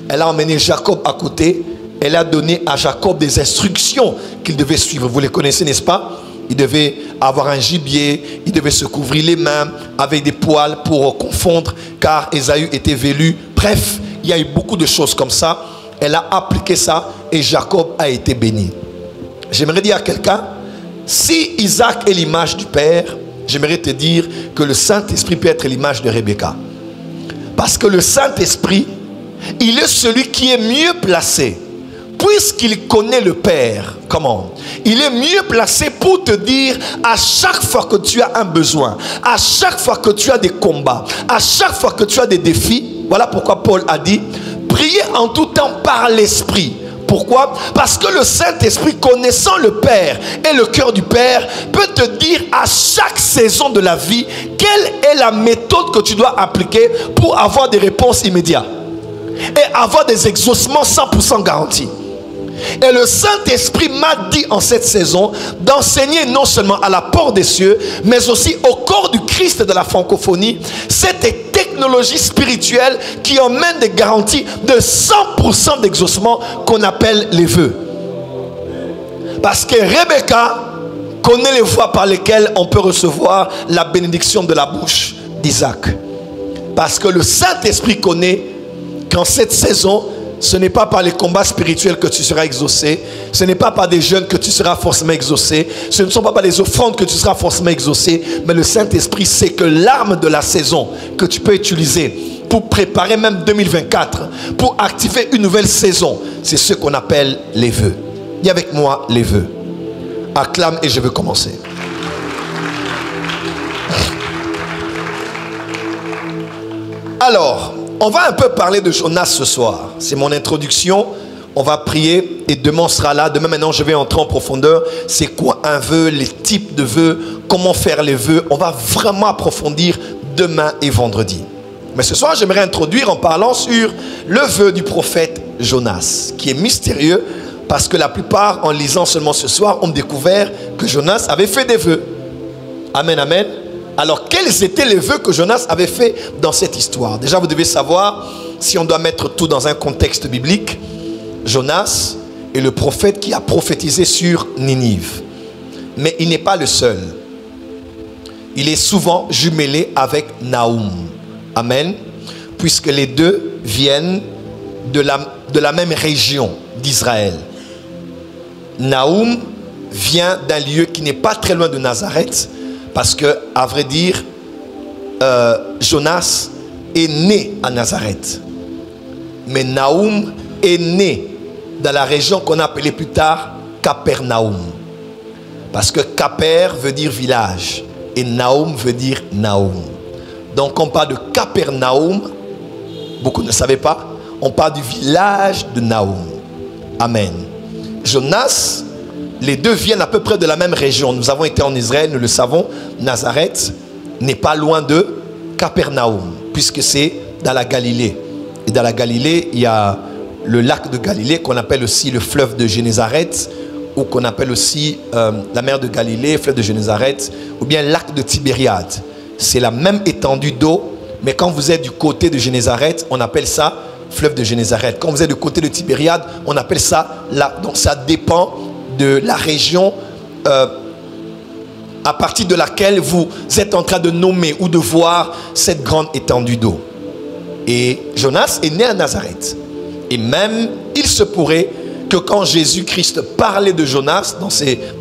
elle a emmené Jacob à côté. Elle a donné à Jacob des instructions qu'il devait suivre. Vous les connaissez, n'est-ce pas? Il devait avoir un gibier, il devait se couvrir les mains avec des poils pour confondre, car Ésaü était velu. Bref, il y a eu beaucoup de choses comme ça. Elle a appliqué ça et Jacob a été béni. J'aimerais dire à quelqu'un, si Isaac est l'image du Père, j'aimerais te dire que le Saint-Esprit peut être l'image de Rebecca. Parce que le Saint-Esprit, il est celui qui est mieux placé. Puisqu'il connaît le Père, comment? Il est mieux placé pour te dire à chaque fois que tu as un besoin, à chaque fois que tu as des combats, à chaque fois que tu as des défis. Voilà pourquoi Paul a dit: priez en tout temps par l'Esprit. Pourquoi? Parce que le Saint-Esprit, connaissant le Père et le cœur du Père, peut te dire à chaque saison de la vie quelle est la méthode que tu dois appliquer pour avoir des réponses immédiates et avoir des exaucements 100% garantis. Et le Saint-Esprit m'a dit en cette saison d'enseigner non seulement à la porte des cieux, mais aussi au corps du Christ de la francophonie, cette technologie spirituelle qui emmène des garanties de 100% d'exaucement qu'on appelle les vœux. Parce que Rebecca connaît les voies par lesquelles on peut recevoir la bénédiction de la bouche d'Isaac. Parce que le Saint-Esprit connaît qu'en cette saison, ce n'est pas par les combats spirituels que tu seras exaucé. Ce n'est pas par des jeûnes que tu seras forcément exaucé. Ce ne sont pas par les offrandes que tu seras forcément exaucé. Mais le Saint-Esprit sait que l'arme de la saison que tu peux utiliser pour préparer même 2024, pour activer une nouvelle saison, c'est ce qu'on appelle les vœux. Dis avec moi les vœux. Acclame et je veux commencer. Alors, on va un peu parler de Jonas ce soir. C'est mon introduction. On va prier et demain on sera là. Demain maintenant je vais entrer en profondeur. C'est quoi un vœu, les types de vœux, comment faire les vœux. On va vraiment approfondir demain et vendredi. Mais ce soir j'aimerais introduire en parlant sur le vœu du prophète Jonas, qui est mystérieux parce que la plupart en lisant seulement ce soir ont découvert que Jonas avait fait des vœux. Amen, amen. Alors, quels étaient les vœux que Jonas avait fait dans cette histoire? Déjà, vous devez savoir, si on doit mettre tout dans un contexte biblique, Jonas est le prophète qui a prophétisé sur Ninive. Mais il n'est pas le seul. Il est souvent jumelé avec Nahum. Amen. Puisque les deux viennent de la même région d'Israël. Nahum vient d'un lieu qui n'est pas très loin de Nazareth. Parce que, à vrai dire, Jonas est né à Nazareth. Mais Nahum est né dans la région qu'on appelait plus tard Capernaum. Parce que Caper veut dire village. Et Nahum veut dire Nahum. Donc on parle de Capernaum. Beaucoup ne savaient pas. On parle du village de Nahum. Amen. Jonas... Les deux viennent à peu près de la même région. Nous avons été en Israël, nous le savons. Nazareth n'est pas loin de Capernaum, puisque c'est dans la Galilée. Et dans la Galilée, il y a le lac de Galilée, qu'on appelle aussi le fleuve de Génézareth, ou qu'on appelle aussi la mer de Galilée, fleuve de Génézareth, ou bien le lac de Tibériade. C'est la même étendue d'eau, mais quand vous êtes du côté de Génézareth, on appelle ça fleuve de Génézareth. Quand vous êtes du côté de Tibériade, on appelle ça lac. Donc ça dépend de la région à partir de laquelle vous êtes en train de nommer ou de voir cette grande étendue d'eau. Et Jonas est né à Nazareth. Et même, il se pourrait que quand Jésus-Christ parlait de Jonas,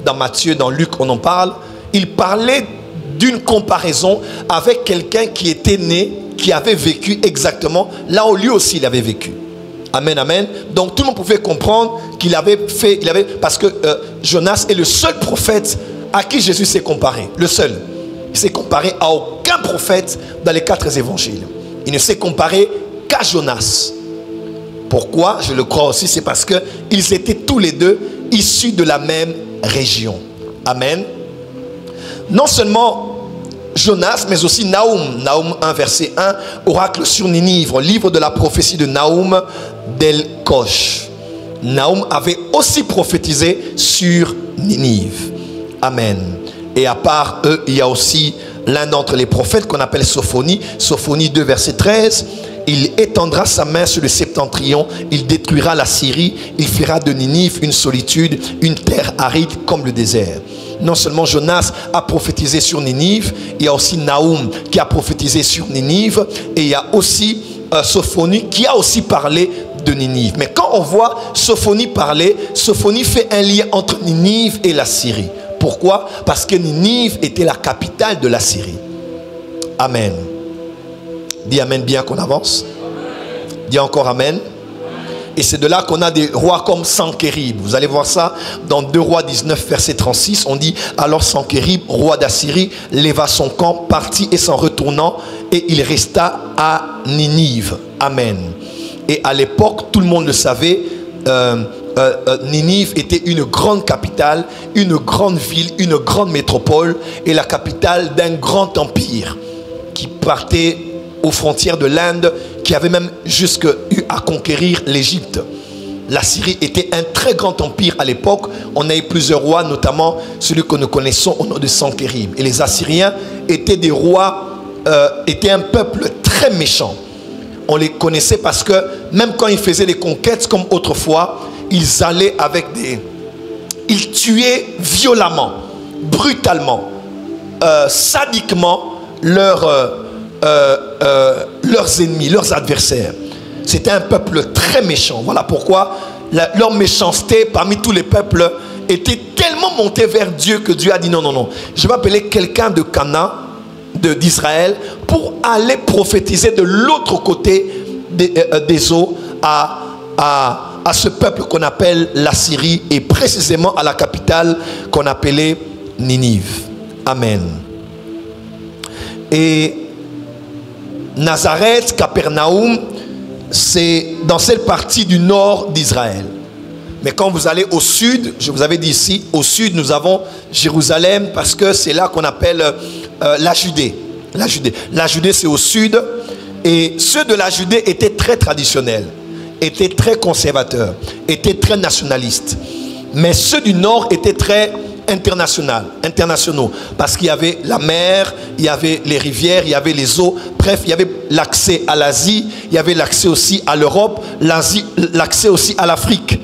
dans Matthieu, dans Luc, on en parle, il parlait d'une comparaison avec quelqu'un qui était né, qui avait vécu exactement là où lui aussi il avait vécu. Amen, amen. Donc tout le monde pouvait comprendre qu'il avait fait, parce que Jonas est le seul prophète à qui Jésus s'est comparé. Le seul. Il s'est comparé à aucun prophète dans les 4 évangiles. Il ne s'est comparé qu'à Jonas. Pourquoi? Je le crois aussi, c'est parce qu'ils étaient tous les deux issus de la même région. Amen. Non seulement Jonas, mais aussi Nahum. Nahum 1, verset 1, oracle sur Ninive, livre de la prophétie de Nahum d'El-Kosh. Nahum avait aussi prophétisé sur Ninive. Amen. Et à part eux, il y a aussi l'un d'entre les prophètes qu'on appelle Sophonie. Sophonie 2, verset 13. Il étendra sa main sur le septentrion, il détruira la Syrie, il fera de Ninive une solitude, une terre aride comme le désert. Non seulement Jonas a prophétisé sur Ninive, il y a aussi Nahum qui a prophétisé sur Ninive, et il y a aussi Sophonie qui a aussi parlé de Ninive. Mais quand on voit Sophonie parler, Sophonie fait un lien entre Ninive et la Syrie. Pourquoi? Parce que Ninive était la capitale de la Syrie. Amen. Dis amen bien qu'on avance. Dis encore amen. Et c'est de là qu'on a des rois comme Sankérib. Vous allez voir ça dans 2 Rois 19 verset 36. On dit alors Sankérib, roi d'Assyrie, leva son camp, partit et s'en retournant, et il resta à Ninive. Amen. Et à l'époque, tout le monde le savait, Ninive était une grande capitale, une grande ville, une grande métropole, et la capitale d'un grand empire qui partait aux frontières de l'Inde, qui avait même jusque eu à conquérir l'Égypte. La Syrie était un très grand empire à l'époque. On a eu plusieurs rois, notamment celui que nous connaissons au nom de Sankérib. Et les Assyriens étaient des rois, étaient un peuple très méchant. On les connaissait parce que même quand ils faisaient des conquêtes comme autrefois, ils allaient avec des... Ils tuaient violemment, brutalement, sadiquement leurs ennemis, leurs adversaires. C'était un peuple très méchant. Voilà pourquoi leur méchanceté parmi tous les peuples était tellement montée vers Dieu que Dieu a dit non, non, non. Je vais appeler quelqu'un de Canaan, d'Israël, pour aller prophétiser de l'autre côté des eaux à ce peuple qu'on appelle la Syrie, et précisément à la capitale qu'on appelait Ninive. Amen. Et Nazareth, Capernaum, c'est dans cette partie du nord d'Israël. Mais quand vous allez au sud, je vous avais dit ici, au sud nous avons Jérusalem, parce que c'est là qu'on appelle la Judée. La Judée, la Judée c'est au sud, et ceux de la Judée étaient très traditionnels, étaient très conservateurs, étaient très nationalistes. Mais ceux du nord étaient très internationaux, parce qu'il y avait la mer, il y avait les rivières, il y avait les eaux, bref, il y avait l'accès à l'Asie, il y avait l'accès aussi à l'Europe, l'accès aussi à l'Afrique.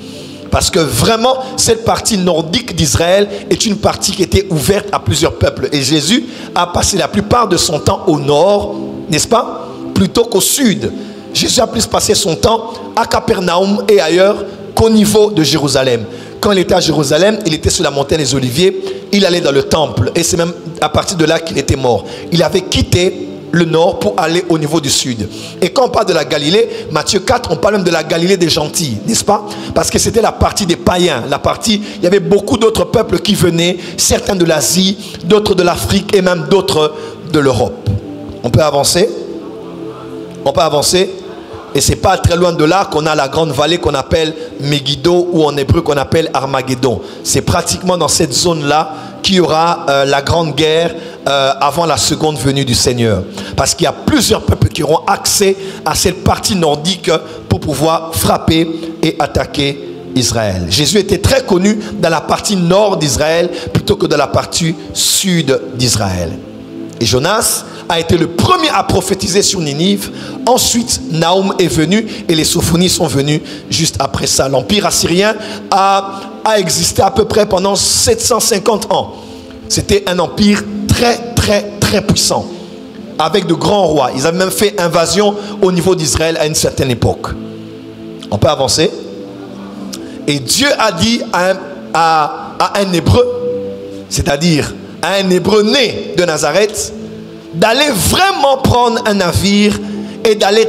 Parce que vraiment, cette partie nordique d'Israël est une partie qui était ouverte à plusieurs peuples. Et Jésus a passé la plupart de son temps au nord, n'est-ce pas, plutôt qu'au sud. Jésus a plus passé son temps à Capernaum et ailleurs qu'au niveau de Jérusalem. Quand il était à Jérusalem, il était sur la montagne des Oliviers, il allait dans le temple. Et c'est même à partir de là qu'il était mort. Il avait quitté le nord pour aller au niveau du sud. Et quand on parle de la Galilée, Matthieu 4, on parle même de la Galilée des gentils, n'est-ce pas? Parce que c'était la partie des païens, la partie, il y avait beaucoup d'autres peuples qui venaient, certains de l'Asie, d'autres de l'Afrique et même d'autres de l'Europe. On peut avancer? On peut avancer? Et c'est pas très loin de là qu'on a la grande vallée qu'on appelle Megiddo, ou en hébreu qu'on appelle Armageddon. C'est pratiquement dans cette zone-là qu'il y aura la grande guerre avant la seconde venue du Seigneur. Parce qu'il y a plusieurs peuples qui auront accès à cette partie nordique pour pouvoir frapper et attaquer Israël. Jésus était très connu dans la partie nord d'Israël plutôt que dans la partie sud d'Israël. Et Jonas a été le premier à prophétiser sur Ninive. Ensuite, Nahum est venu et les Sophonies sont venus juste après ça. L'empire assyrien a existé à peu près pendant 750 ans. C'était un empire très puissant, avec de grands rois. Ils avaient même fait invasion au niveau d'Israël à une certaine époque. On peut avancer. Et Dieu a dit à un Hébreu, c'est-à-dire à un Hébreu né de Nazareth, d'aller vraiment prendre un navire et d'aller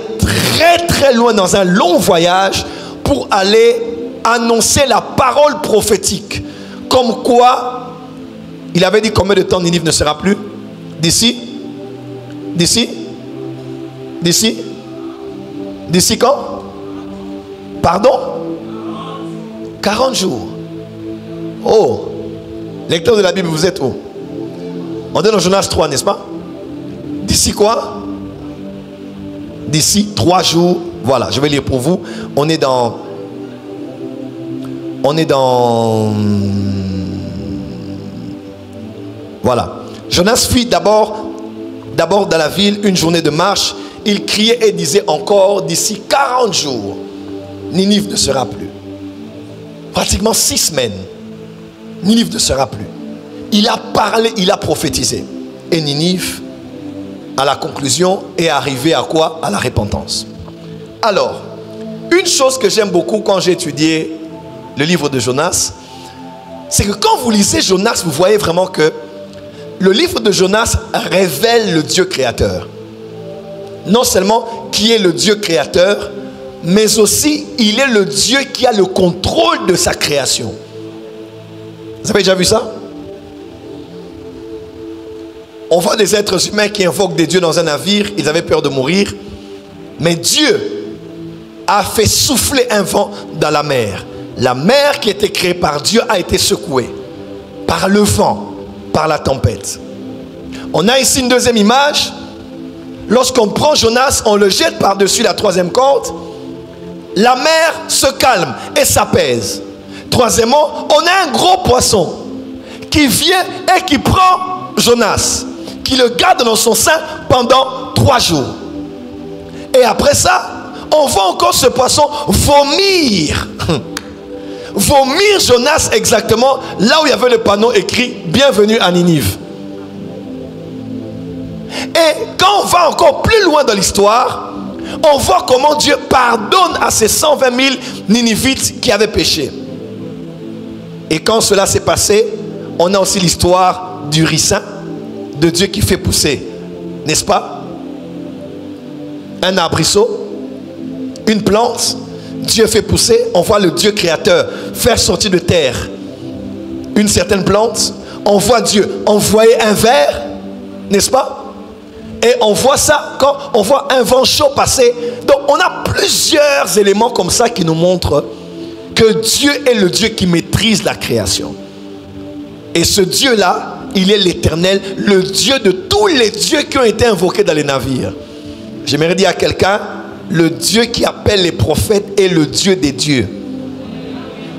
très loin dans un long voyage pour aller annoncer la parole prophétique. Comme quoi, il avait dit combien de temps Ninive ne sera plus? D'ici quand? Pardon? 40 jours. Oh, lecteur de la Bible, vous êtes où? On est dans Jonas 3, n'est-ce pas? D'ici quoi? D'ici 3 jours. Voilà, je vais lire pour vous. On est dans voilà. Jonas fit d'abord dans la ville une journée de marche. Il criait et disait encore, d'ici 40 jours, Ninive ne sera plus. Pratiquement 6 semaines, Ninive ne sera plus. Il a parlé, il a prophétisé. Et Ninive, à la conclusion, est arrivé à quoi? À la repentance. Alors, une chose que j'aime beaucoup quand j'ai étudié le livre de Jonas, c'est que quand vous lisez Jonas, vous voyez vraiment que le livre de Jonas révèle le Dieu créateur. Non seulement qui est le Dieu créateur, mais aussi il est le Dieu qui a le contrôle de sa création. Vous avez déjà vu ça? On voit des êtres humains qui invoquent des dieux dans un navire, ils avaient peur de mourir. Mais Dieu a fait souffler un vent dans la mer. La mer qui était créée par Dieu a été secouée par le vent, par la tempête. On a ici une deuxième image. Lorsqu'on prend Jonas, on le jette par-dessus la troisième corde. La mer se calme et s'apaise. Troisièmement, on a un gros poisson qui vient et qui prend Jonas, qui le garde dans son sein pendant 3 jours. Et après ça, on voit encore ce poisson vomir. Vomir Jonas exactement là où il y avait le panneau écrit « Bienvenue à Ninive ». Et quand on va encore plus loin dans l'histoire, On voit comment Dieu pardonne à ces 120 000 Ninivites qui avaient péché. Et quand cela s'est passé, on a aussi l'histoire du ricin de Dieu qui fait pousser, n'est-ce pas? Un arbrisseau, une plante, Dieu fait pousser. On voit le Dieu créateur faire sortir de terre une certaine plante. On voit Dieu envoyer un ver, n'est-ce pas? Et on voit ça quand on voit un vent chaud passer. Donc on a plusieurs éléments comme ça qui nous montrent que Dieu est le Dieu qui maîtrise la création. Et ce Dieu-là, il est l'Éternel, le Dieu de tous les dieux qui ont été invoqués dans les navires. J'aimerais dire à quelqu'un, le Dieu qui appelle les prophètes est le Dieu des dieux.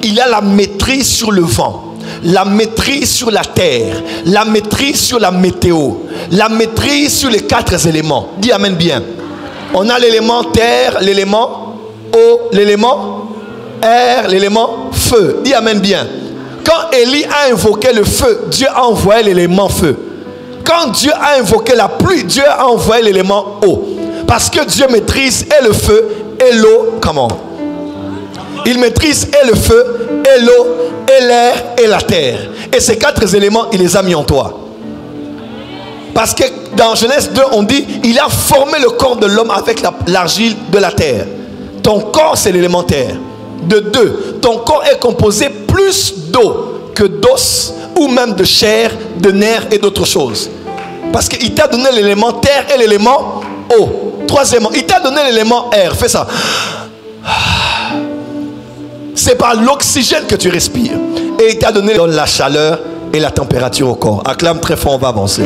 Il a la maîtrise sur le vent, la maîtrise sur la terre, la maîtrise sur la météo, la maîtrise sur les 4 éléments. Dis amen bien. On a l'élément terre, l'élément eau, l'élément air, l'élément feu. Dis amen bien. Quand Élie a invoqué le feu, Dieu a envoyé l'élément feu. Quand Dieu a invoqué la pluie, Dieu a envoyé l'élément eau. Parce que Dieu maîtrise et le feu et l'eau. Comment? Il maîtrise et le feu et l'eau et l'air et la terre. Et ces 4 éléments, il les a mis en toi. Parce que dans Genèse 2, on dit, il a formé le corps de l'homme avec l'argile de la terre. Ton corps, c'est l'élémentaire. De 2, ton corps est composé plus d'eau que d'os ou même de chair, de nerfs et d'autres choses. Parce qu'il t'a donné l'élément terre et l'élément eau. Troisièmement, il t'a donné l'élément air. Fais ça. C'est par l'oxygène que tu respires. Et il t'a donné la chaleur et la température au corps. Acclame très fort, on va avancer.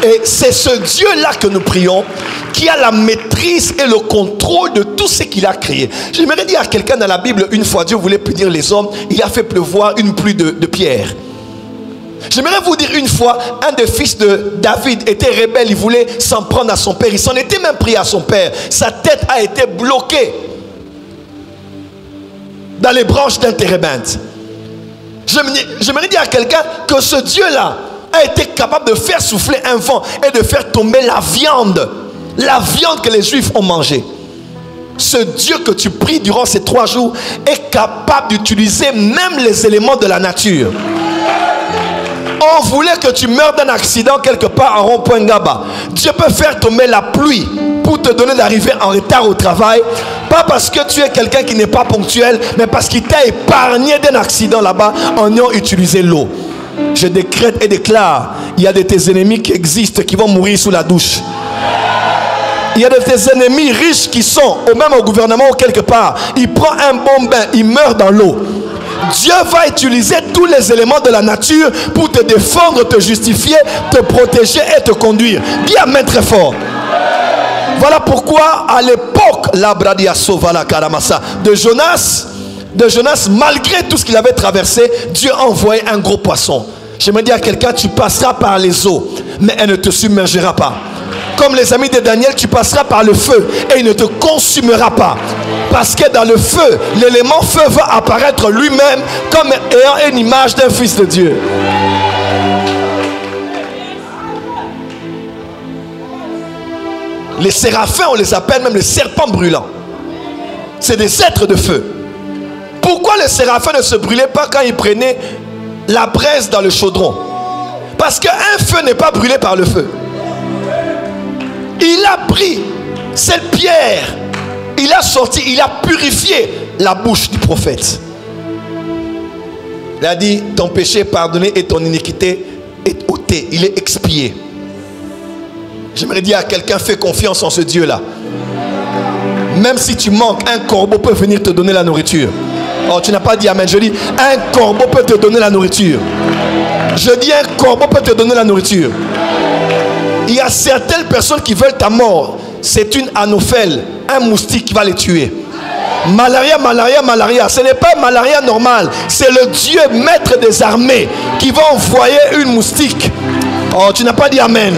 Et c'est ce Dieu-là que nous prions, qui a la maîtrise et le contrôle de tout ce qu'il a créé. J'aimerais dire à quelqu'un dans la Bible, une fois Dieu voulait punir les hommes, il a fait pleuvoir une pluie de pierre. J'aimerais vous dire une fois, un des fils de David était rebelle, il voulait s'en prendre à son père, il s'en était même pris à son père. Sa tête a été bloquée dans les branches d'un térébinthe. J'aimerais dire à quelqu'un que ce Dieu-là a été capable de faire souffler un vent et de faire tomber la viande que les Juifs ont mangée. Ce Dieu que tu pries durant ces 3 jours est capable d'utiliser même les éléments de la nature. On voulait que tu meurs d'un accident quelque part à rond-point Ngaba. Dieu peut faire tomber la pluie pour te donner d'arriver en retard au travail. Pas parce que tu es quelqu'un qui n'est pas ponctuel, mais parce qu'il t'a épargné d'un accident là-bas en ayant utilisé l'eau. Je décrète et déclare, il y a de tes ennemis qui existent, qui vont mourir sous la douche. Il y a de tes ennemis riches qui sont, ou même au gouvernement ou quelque part, il prend un bon bain, il meurt dans l'eau. Dieu va utiliser tous les éléments de la nature pour te défendre, te justifier, te protéger et te conduire. Dis amen très fort. Voilà pourquoi à l'époque, de Jonas, malgré tout ce qu'il avait traversé, Dieu a envoyé un gros poisson. Je me dis à quelqu'un, tu passeras par les eaux, mais elle ne te submergera pas. Comme les amis de Daniel, tu passeras par le feu et il ne te consumera pas. Parce que dans le feu, l'élément feu va apparaître lui-même comme ayant une image d'un fils de Dieu. Les séraphins, on les appelle même les serpents brûlants. C'est des êtres de feu. Pourquoi les séraphins ne se brûlaient pas quand ils prenaient la braise dans le chaudron? Parce qu'un feu n'est pas brûlé par le feu. Il a pris cette pierre, il a sorti, il a purifié la bouche du prophète. Il a dit, ton péché est pardonné et ton iniquité est ôtée, il est expié. J'aimerais dire à quelqu'un, fais confiance en ce Dieu-là. Même si tu manques, un corbeau peut venir te donner la nourriture. Oh, tu n'as pas dit amen. Je dis, un corbeau peut te donner la nourriture. Je dis, un corbeau peut te donner la nourriture. Il y a certaines personnes qui veulent ta mort. C'est une anophèle, un moustique qui va les tuer. Malaria, malaria, malaria. Ce n'est pas malaria normal. C'est le Dieu maître des armées qui va envoyer une moustique. Oh, tu n'as pas dit amen.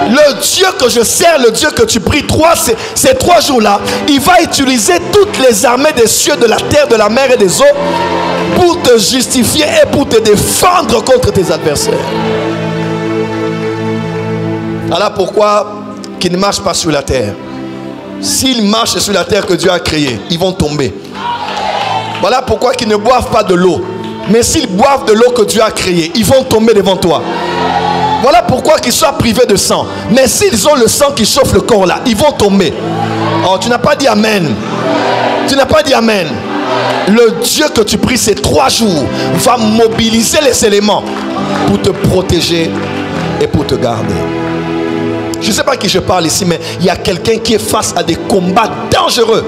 Le Dieu que je sers, le Dieu que tu pries, ces 3 jours-là, il va utiliser toutes les armées des cieux, de la terre, de la mer et des eaux pour te justifier et pour te défendre contre tes adversaires. Voilà pourquoi qui ne marchent pas sur la terre. S'ils marchent sur la terre que Dieu a créée, ils vont tomber. Voilà pourquoi ils ne boivent pas de l'eau. Mais s'ils boivent de l'eau que Dieu a créée, ils vont tomber devant toi. Voilà pourquoi qu'ils soient privés de sang. Mais s'ils ont le sang qui chauffe le corps là, ils vont tomber. Oh, tu n'as pas dit amen. Tu n'as pas dit amen. Le Dieu que tu pries ces 3 jours va mobiliser les éléments pour te protéger et pour te garder. Je ne sais pas à qui je parle ici, mais il y a quelqu'un qui est face à des combats dangereux.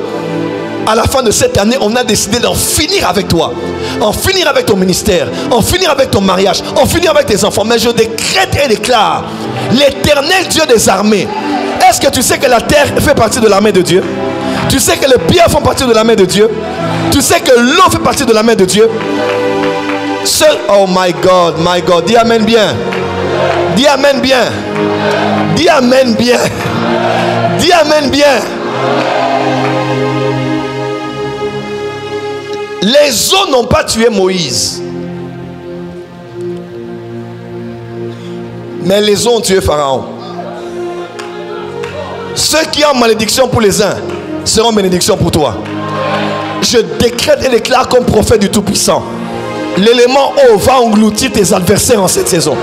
À la fin de cette année, on a décidé d'en finir avec toi, en finir avec ton ministère, en finir avec ton mariage, en finir avec tes enfants. Mais je décrète et déclare l'Éternel Dieu des armées. Est-ce que tu sais que la terre fait partie de la main de Dieu? Tu sais que les pierres font partie de la main de Dieu? Tu sais que l'eau fait partie de la main de Dieu? Seul, oh my God, dis amen bien. Dis amen bien. Dis amen bien. Dis amen bien. Les eaux n'ont pas tué Moïse, mais les eaux ont tué Pharaon. Ceux qui ont malédiction pour les uns seront bénédiction pour toi. Je décrète et déclare comme prophète du Tout-Puissant, l'élément eau va engloutir tes adversaires en cette saison.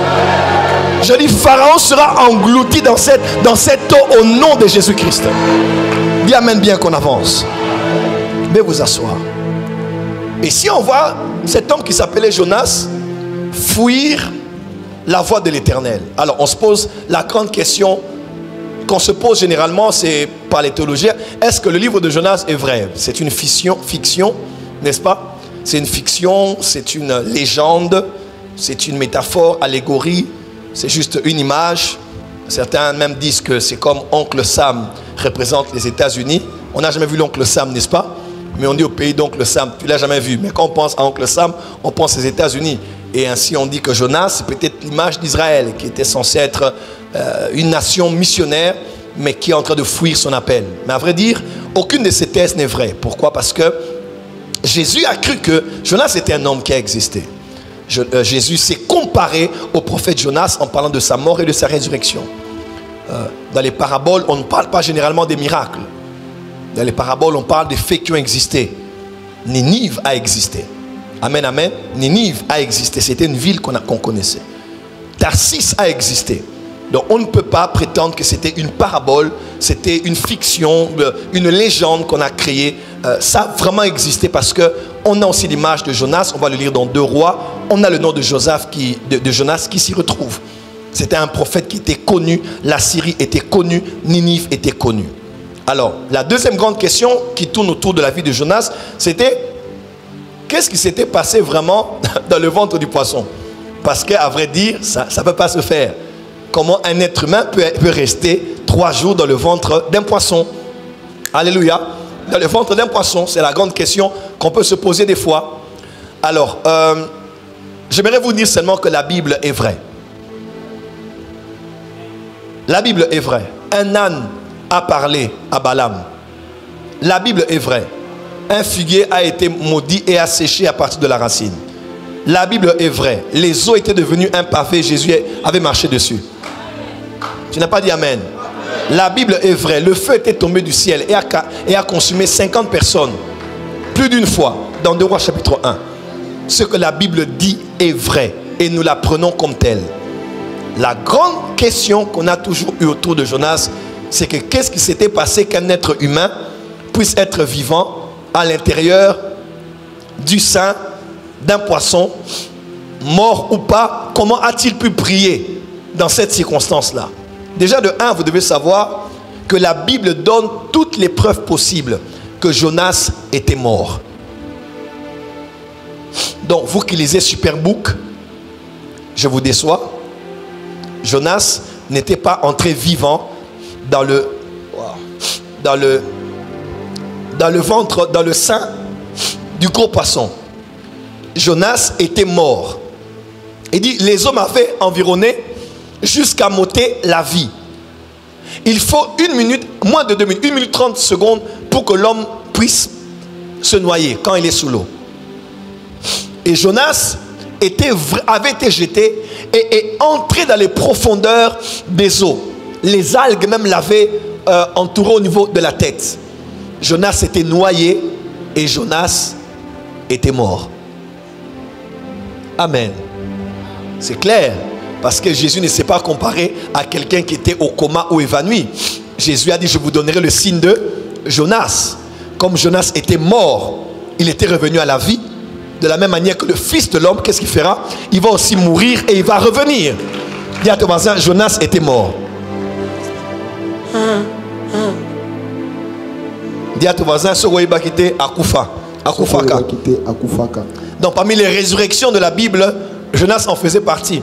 Je dis, Pharaon sera englouti dans cette eau au nom de Jésus-Christ. Dis amen bien qu'on avance. Veuillez vous asseoir. Et si on voit cet homme qui s'appelait Jonas fuir la voie de l'Éternel, alors on se pose la grande question qu'on se pose généralement, c'est par les théologiens: est-ce que le livre de Jonas est vrai? C'est une fiction, n'est-ce pas? C'est une fiction, c'est une légende, c'est une métaphore, allégorie, c'est juste une image. Certains même disent que c'est comme Oncle Sam représente les États-Unis. On n'a jamais vu l'Oncle Sam, n'est-ce pas? Mais on dit au pays d'Oncle Sam, tu ne l'as jamais vu. Mais quand on pense à Oncle Sam, on pense aux États-Unis. Et ainsi on dit que Jonas, c'est peut-être l'image d'Israël, qui était censé être une nation missionnaire, mais qui est en train de fuir son appel. Mais à vrai dire, aucune de ces thèses n'est vraie. Pourquoi? Parce que Jésus a cru que Jonas était un homme qui a existé. Jésus s'est comparé au prophète Jonas en parlant de sa mort et de sa résurrection. Dans les paraboles, on ne parle pas généralement des miracles. Dans les paraboles, on parle des faits qui ont existé. Ninive a existé. Amen, amen. Ninive a existé. C'était une ville qu'on connaissait. Tarsis a existé. Donc on ne peut pas prétendre que c'était une parabole, c'était une fiction, une légende qu'on a créée. Ça a vraiment existé parce qu'on a aussi l'image de Jonas. On va le lire dans 2 Rois. On a le nom de Jonas qui s'y retrouve. C'était un prophète qui était connu. La Syrie était connue. Ninive était connue. Alors, la deuxième grande question qui tourne autour de la vie de Jonas, c'était: qu'est-ce qui s'était passé vraiment dans le ventre du poisson? Parce qu'à vrai dire, ça ne peut pas se faire. Comment un être humain peut rester 3 jours dans le ventre d'un poisson? Alléluia. Dans le ventre d'un poisson, c'est la grande question qu'on peut se poser des fois. Alors, j'aimerais vous dire seulement que la Bible est vraie. La Bible est vraie. Un âne a parlé à Balaam. La Bible est vraie. Un figuier a été maudit et a séché à partir de la racine. La Bible est vraie. Les eaux étaient devenues un pavé. Jésus avait marché dessus. Tu n'as pas dit amen. La Bible est vraie. Le feu était tombé du ciel et a consumé 50 personnes. Plus d'une fois. Dans 2 Rois chapitre 1. Ce que la Bible dit est vrai. Et nous la prenons comme telle. La grande question qu'on a toujours eue autour de Jonas, c'est que qu'est-ce qui s'était passé qu'un être humain puisse être vivant à l'intérieur du sein d'un poisson, mort ou pas? Comment a-t-il pu prier dans cette circonstance-là? Déjà de 1, vous devez savoir que la Bible donne toutes les preuves possibles que Jonas était mort. Donc vous qui lisez Superbook, je vous déçois. Jonas n'était pas entré vivant dans le ventre, dans le sein du gros poisson. Jonas était mort. Il dit: les hommes m'avaient environné jusqu'à m'ôter la vie. Il faut 1 minute, moins de 2 minutes, 1 minute 30 secondes pour que l'homme puisse se noyer quand il est sous l'eau. Et Jonas avait été jeté et entré dans les profondeurs des eaux. Les algues même l'avaient entouré au niveau de la tête. Jonas était noyé et Jonas était mort. Amen. C'est clair. Parce que Jésus ne s'est pas comparé à quelqu'un qui était au coma ou évanoui. Jésus a dit, je vous donnerai le signe de Jonas. Comme Jonas était mort, il était revenu à la vie. De la même manière que le Fils de l'homme, qu'est-ce qu'il fera? Il va aussi mourir et il va revenir. Dis à ton voisin, Jonas était mort. Dis à ton voisin, ce roi va quitter Akoufa. Akoufaka. Donc parmi les résurrections de la Bible, Jonas en faisait partie.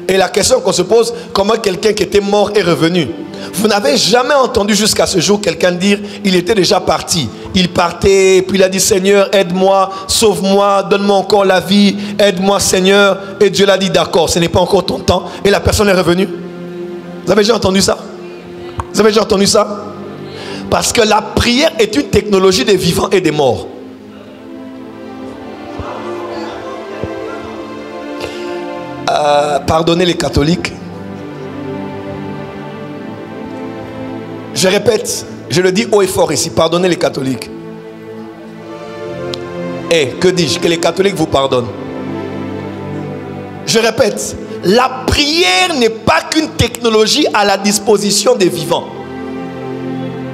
Et la question qu'on se pose, comment quelqu'un qui était mort est revenu? Vous n'avez jamais entendu jusqu'à ce jour quelqu'un dire, il était déjà parti. Il partait, puis il a dit, Seigneur, aide-moi, sauve-moi, donne-moi encore la vie, aide-moi Seigneur. Et Dieu l'a dit, d'accord, ce n'est pas encore ton temps. Et la personne est revenue. Vous avez déjà entendu ça? Vous avez déjà entendu ça? Parce que la prière est une technologie des vivants et des morts. Pardonnez les catholiques. Je répète, je le dis haut et fort ici, pardonnez les catholiques. Et que dis-je? Que les catholiques vous pardonnent. Je répète, la prière n'est pas qu'une technologie à la disposition des vivants.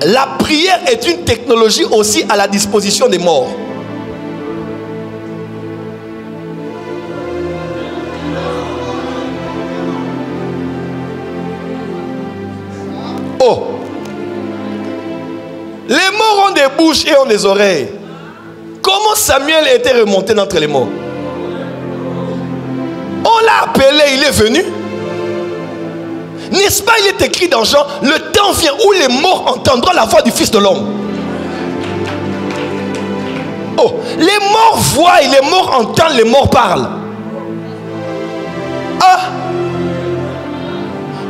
La prière est une technologie aussi à la disposition des morts. Oh! Les morts ont des bouches et ont des oreilles. Comment Samuel était remonté d'entre les morts? On l'a appelé, il est venu. N'est-ce pas, il est écrit dans Jean, le temps vient où les morts entendront la voix du Fils de l'homme. Oh, les morts voient, les morts entendent, les morts parlent. Ah!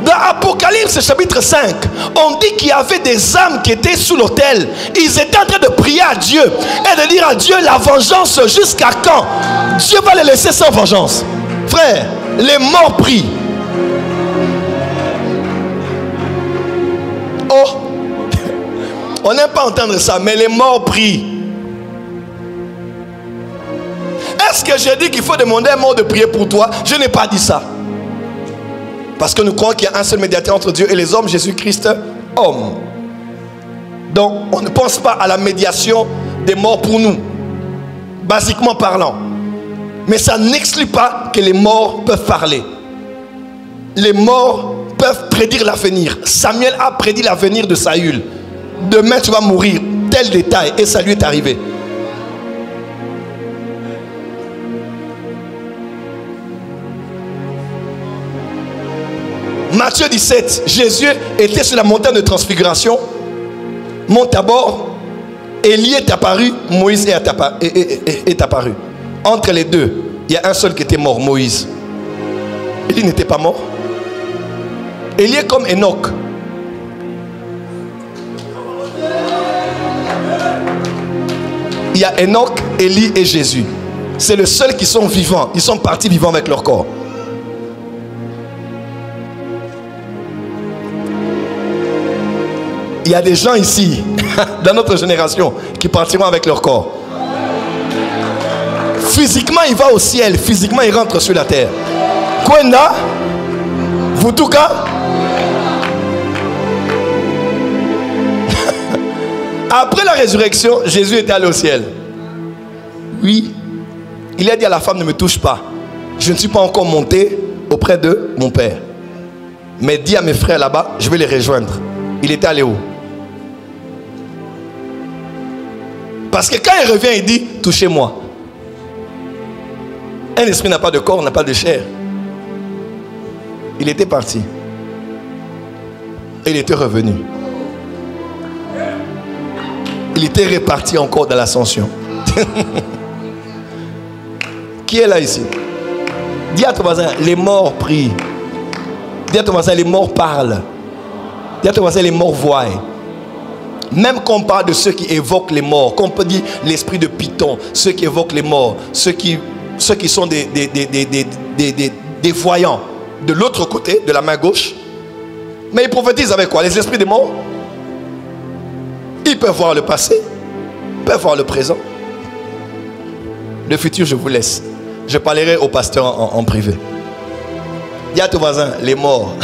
Dans Apocalypse chapitre 5, on dit qu'il y avait des âmes qui étaient sous l'autel. Ils étaient en train de prier à Dieu et de dire à Dieu, la vengeance jusqu'à quand? Dieu va les laisser sans vengeance. Frère, les morts prient. Oh, on n'aime pas entendre ça, mais les morts prient. Est-ce que j'ai dit qu'il faut demander à un mort de prier pour toi? Je n'ai pas dit ça. Parce que nous croyons qu'il y a un seul médiateur entre Dieu et les hommes, Jésus-Christ, homme. Donc, on ne pense pas à la médiation des morts pour nous, basiquement parlant. Mais ça n'exclut pas que les morts peuvent parler. Les morts peuvent prédire l'avenir. Samuel a prédit l'avenir de Saül. Demain, tu vas mourir. Tel détail. Et ça lui est arrivé. Matthieu 17, Jésus était sur la montagne de transfiguration. Monte à bord. Élie est apparu, Moïse est apparu. Entre les deux, il y a un seul qui était mort, Moïse. Élie n'était pas mort. Élie est comme Enoch. Il y a Enoch, Élie et Jésus. C'est le seul qui sont vivants. Ils sont partis vivants avec leur corps. Il y a des gens ici, dans notre génération, qui partiront avec leur corps. Physiquement, il va au ciel. Physiquement, il rentre sur la terre. Kwenda, Vutuka. Après la résurrection, Jésus était allé au ciel. Oui. Il a dit à la femme, ne me touche pas. Je ne suis pas encore monté auprès de mon Père. Mais dis à mes frères là-bas, je vais les rejoindre. Il était allé où? Parce que quand il revient, il dit, touchez-moi. Un esprit n'a pas de corps, n'a pas de chair. Il était parti. Et il était revenu. Il était reparti encore dans l'ascension. Qui est là ici? Dis à ton voisin, les morts prient. Dis à ton voisin, les morts parlent. Dis à ton voisin, les morts voient. Même quand on parle de ceux qui évoquent les morts, quand on peut dire l'esprit de Python, ceux qui évoquent les morts, ceux qui sont des voyants, de l'autre côté, de la main gauche, Mais ils prophétisent avec quoi? Les esprits des morts. Ils peuvent voir le passé, ils peuvent voir le présent. Le futur, je vous laisse. Je parlerai au pasteur en privé. Dis à ton voisin, les morts.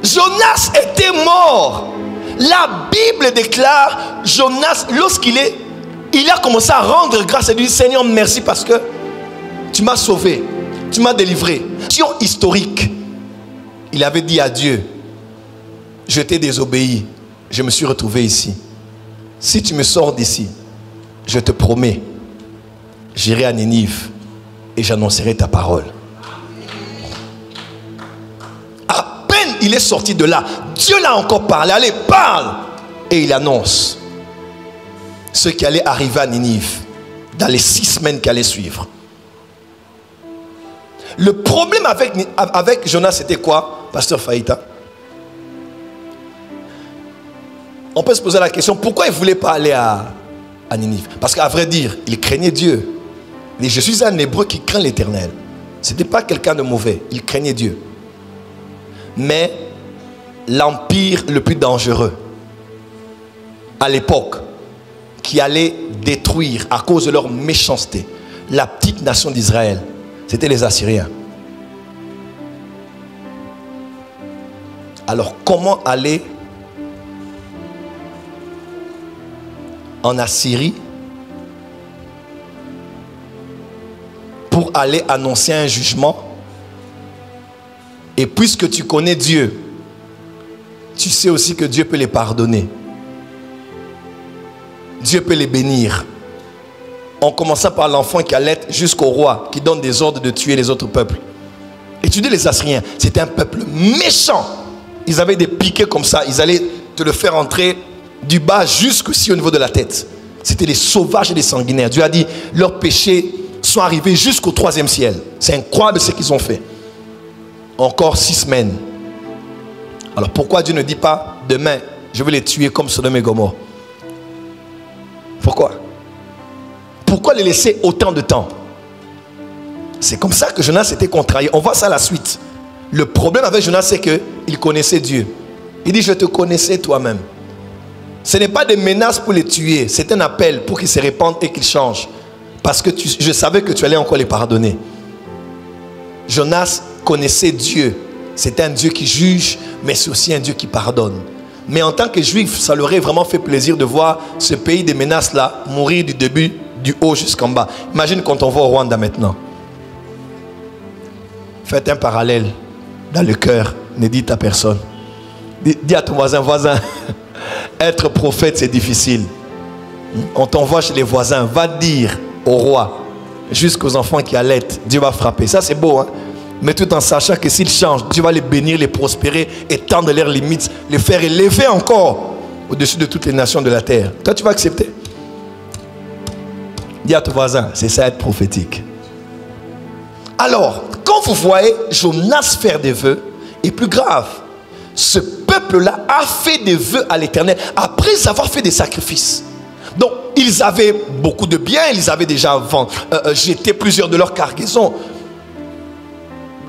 Jonas était mort. La Bible déclare, Jonas, il a commencé à rendre grâce à Dieu. Seigneur, merci parce que tu m'as sauvé, tu m'as délivré. Sur historique, il avait dit à Dieu, je t'ai désobéi, je me suis retrouvé ici. Si tu me sors d'ici, je te promets, j'irai à Ninive et j'annoncerai ta parole. À peine il est sorti de là, Dieu l'a encore parlé. Allez, parle! Et il annonce ce qui allait arriver à Ninive dans les 6 semaines qui allaient suivre. Le problème avec Jonas, c'était quoi, pasteur Faïta? On peut se poser la question, pourquoi il ne voulait pas aller à Ninive? Parce qu'à vrai dire, il craignait Dieu. Il dit, je suis un Hébreu qui craint l'Éternel. Ce n'était pas quelqu'un de mauvais, il craignait Dieu. Mais l'empire le plus dangereux à l'époque, qui allait détruire à cause de leur méchanceté la petite nation d'Israël, c'était les Assyriens. Alors comment aller en Assyrie pour aller annoncer un jugement? Et puisque tu connais Dieu, tu sais aussi que Dieu peut les pardonner. Dieu peut les bénir. En commençant par l'enfant qui allait jusqu'au roi qui donne des ordres de tuer les autres peuples. Étudiez les Assyriens, c'était un peuple méchant. Ils avaient des piquets comme ça, ils allaient te le faire entrer du bas jusqu'au niveau de la tête. C'était des sauvages et des sanguinaires. Dieu a dit, leurs péchés sont arrivés jusqu'au 3e ciel. C'est incroyable ce qu'ils ont fait. Encore 6 semaines. Alors pourquoi Dieu ne dit pas, demain, je vais les tuer comme Sodome et Gomorrhe? Pourquoi? Pourquoi les laisser autant de temps? C'est comme ça que Jonas était contrarié. On voit ça à la suite. Le problème avec Jonas, c'est qu'il connaissait Dieu. Il dit, je te connaissais toi-même. Ce n'est pas des menaces pour les tuer. C'est un appel pour qu'ils se répandent et qu'ils changent. Parce que je savais que tu allais encore les pardonner. Jonas connaissait Dieu. C'est un Dieu qui juge, mais c'est aussi un Dieu qui pardonne. Mais en tant que juif, ça leur aurait vraiment fait plaisir de voir ce pays des menaces-là mourir du début, du haut jusqu'en bas. Imagine quand on va au Rwanda maintenant. Faites un parallèle dans le cœur. Ne dites à personne. Dis à ton voisin, être prophète c'est difficile. On t'envoie chez les voisins, va dire au roi, jusqu'aux enfants qui allaitent, Dieu va frapper. Ça c'est beau, hein? Mais tout en sachant que s'ils changent, Dieu va les bénir, les prospérer, étendre leurs limites, les faire élever encore au-dessus de toutes les nations de la terre. Toi, tu vas accepter? Dis à ton voisin, c'est ça être prophétique. Alors, quand vous voyez Jonas faire des vœux, et plus grave, ce peuple-là a fait des vœux à l'Éternel après avoir fait des sacrifices. Donc, ils avaient beaucoup de biens, ils avaient déjà jeté plusieurs de leurs cargaisons.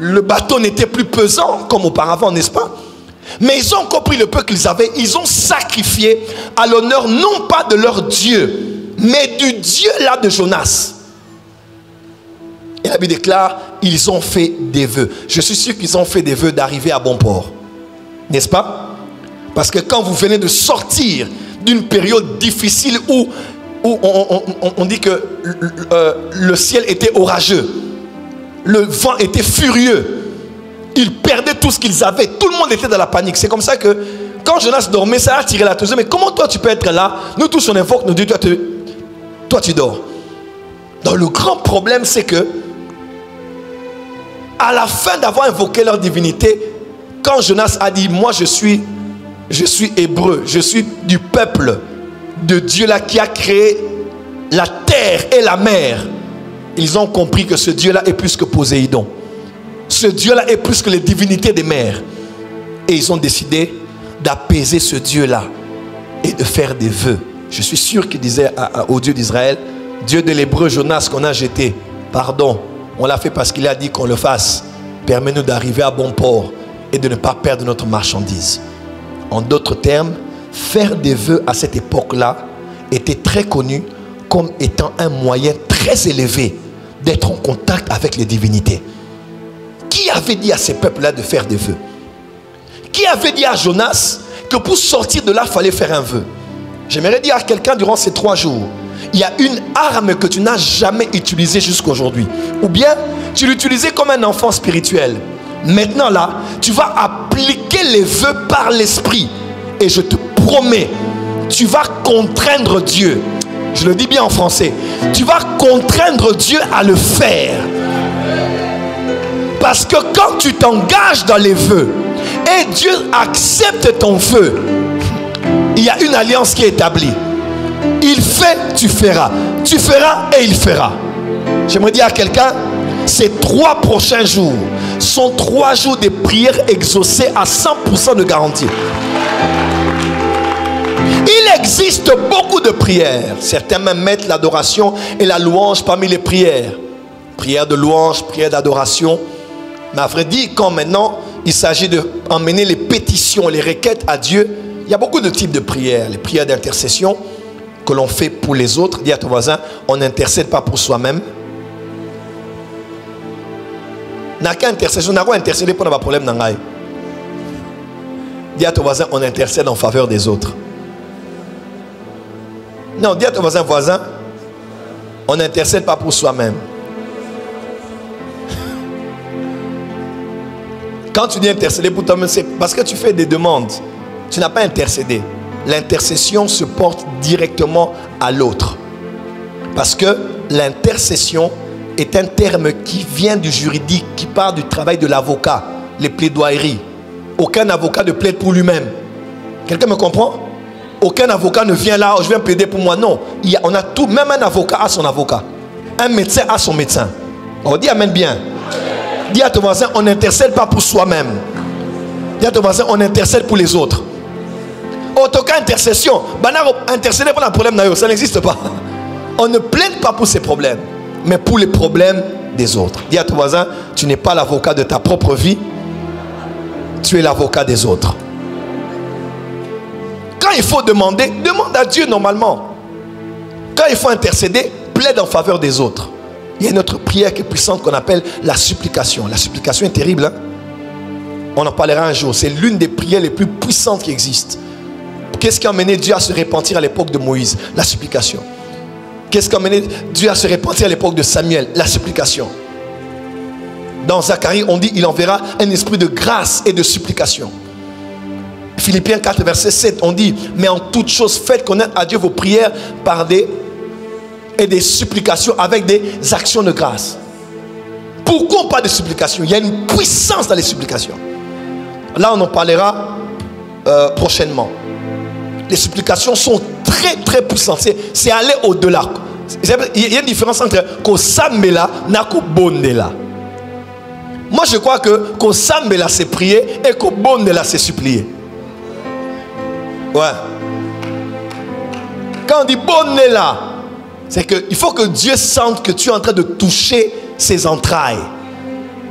Le bateau n'était plus pesant comme auparavant, n'est-ce pas? Mais ils ont compris le peu qu'ils avaient. Ils ont sacrifié à l'honneur non pas de leur Dieu, mais du Dieu là de Jonas. Et la Bible déclare, ils ont fait des vœux. Je suis sûr qu'ils ont fait des vœux d'arriver à bon port. N'est-ce pas? Parce que quand vous venez de sortir d'une période difficile où on dit que le ciel était orageux, le vent était furieux, ils perdaient tout ce qu'ils avaient, tout le monde était dans la panique. C'est comme ça que quand Jonas dormait, ça a attiré l'attention. Mais comment toi tu peux être là? Nous tous on invoque nos dieux, toi tu dors. Donc le grand problème c'est que à la fin d'avoir invoqué leur divinité, quand Jonas a dit, moi je suis hébreu, je suis du peuple de Dieu là qui a créé la terre et la mer, ils ont compris que ce Dieu là est plus que Poséidon, ce Dieu là est plus que les divinités des mers, et ils ont décidé d'apaiser ce Dieu là et de faire des vœux. Je suis sûr qu'il disait au Dieu d'Israël, Dieu de l'hébreu Jonas qu'on a jeté, pardon, on l'a fait parce qu'il a dit qu'on le fasse, permets-nous d'arriver à bon port. et de ne pas perdre notre marchandise. En d'autres termes, faire des vœux à cette époque-là était très connu comme étant un moyen très élevé d'être en contact avec les divinités. Qui avait dit à ces peuples-là de faire des vœux? Qui avait dit à Jonas que pour sortir de là, il fallait faire un vœu? J'aimerais dire à quelqu'un durant ces 3 jours, il y a une arme que tu n'as jamais utilisée jusqu'à aujourd'hui. Ou bien, tu l'utilisais comme un enfant spirituel. Maintenant là, tu vas appliquer les vœux par l'esprit. Et je te promets, tu vas contraindre Dieu. Je le dis bien en français. Tu vas contraindre Dieu à le faire. Parce que quand tu t'engages dans les vœux et Dieu accepte ton vœu, il y a une alliance qui est établie. Il fait, tu feras. Tu feras et il fera. J'aimerais dire à quelqu'un, ces 3 prochains jours sont 3 jours de prières exaucées à 100% de garantie. Il existe beaucoup de prières. Certains même mettent l'adoration et la louange parmi les prières. Prière de louange, prière d'adoration. Mais à vrai dire, quand maintenant il s'agit d'emmener les pétitions, les requêtes à Dieu, il y a beaucoup de types de prières. Les prières d'intercession que l'on fait pour les autres. Dis à ton voisin, on n'intercède pas pour soi-même. N'a qu'à intercession, n'a qu'à intercéder pour nos problèmes. Dis à ton voisin, on intercède en faveur des autres. Non, dis à ton voisin, on n'intercède pas pour soi-même. Quand tu dis intercéder pour toi-même, c'est parce que tu fais des demandes. Tu n'as pas intercédé. L'intercession se porte directement à l'autre. Parce que l'intercession est un terme qui vient du juridique, qui part du travail de l'avocat, les plaidoiries. Aucun avocat ne plaide pour lui-même. Quelqu'un me comprend? Aucun avocat ne vient là, oh, je viens plaider pour moi. Non, on a tout, même un avocat a son avocat. Un médecin a son médecin. On dit amen bien. Dis à ton voisin, on n'intercède pas pour soi-même. Dis à ton voisin, on intercède pour les autres. Aucun intercession. Intercéder pour un problème, ça n'existe pas. On ne plaide pas pour ses problèmes, mais pour les problèmes des autres. Dis à ton voisin, tu n'es pas l'avocat de ta propre vie, tu es l'avocat des autres. Quand il faut demander, demande à Dieu normalement. Quand il faut intercéder, plaide en faveur des autres. Il y a une autre prière qui est puissante qu'on appelle la supplication. La supplication est terrible, hein? On en parlera un jour. C'est l'une des prières les plus puissantes qui existent. Qu'est-ce qui a amené Dieu à se repentir à l'époque de Moïse? La supplication. Qu'est-ce qui a amené Dieu à se repentir à l'époque de Samuel? La supplication. Dans Zacharie, on dit il enverra un esprit de grâce et de supplication. Philippiens 4, verset 7, on dit mais en toute chose faites connaître à Dieu vos prières par des supplications avec des actions de grâce. Pourquoi on parle de supplication? Il y a une puissance dans les supplications. Là, on en parlera prochainement. Les supplications sont très très puissantes. C'est aller au-delà. Il y a une différence entre Kosambela et Kobondela. Moi, je crois que Kosambela c'est prier et Kobondela c'est supplier. Ouais. Quand on dit Bondela, c'est qu'il faut que Dieu sente que tu es en train de toucher ses entrailles.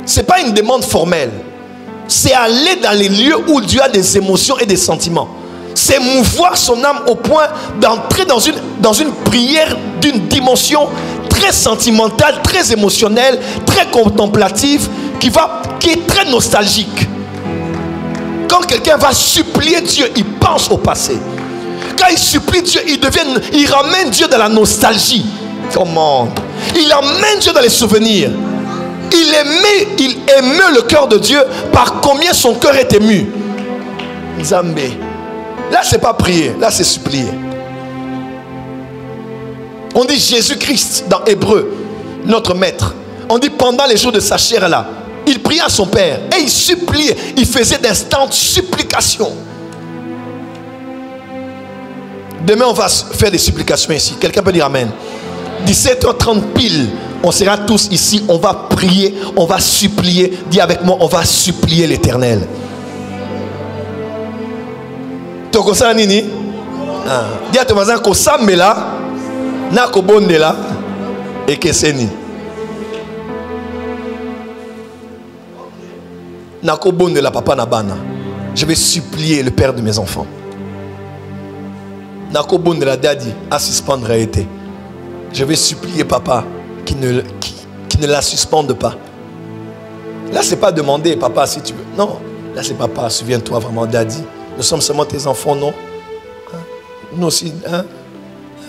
Ce n'est pas une demande formelle. C'est aller dans les lieux où Dieu a des émotions et des sentiments. C'est mouvoir son âme au point d'entrer dans une prière d'une dimension très sentimentale, très émotionnelle, très contemplative, qui est très nostalgique. Quand quelqu'un va supplier Dieu, il pense au passé. Quand il supplie Dieu, il ramène Dieu dans la nostalgie. Comment? Il emmène Dieu dans les souvenirs. Il émeut le cœur de Dieu par combien son cœur est ému. Zambé. Là, c'est pas prier, là, c'est supplier. On dit Jésus-Christ dans Hébreu, notre maître. On dit pendant les jours de sa chair là, il priait à son Père et il suppliait. Il faisait d'instantes supplications. Demain, on va faire des supplications ici. Quelqu'un peut dire Amen. 17h30 pile, on sera tous ici. On va prier, on va supplier. Dis avec moi, on va supplier l'Éternel. Tokosa nini? Dis à ton voisin Kosambela, Nakobondela et Keseni. Nako bon de la papa nabana. Je vais supplier le père de mes enfants. Nako bon de la daddy à suspendre a été. Je vais supplier papa qui ne la suspende pas. Là, c'est pas demander, papa, si tu veux. Non, là, c'est papa, souviens-toi vraiment, daddy. Nous sommes seulement tes enfants, non? Hein? Nous aussi, hein?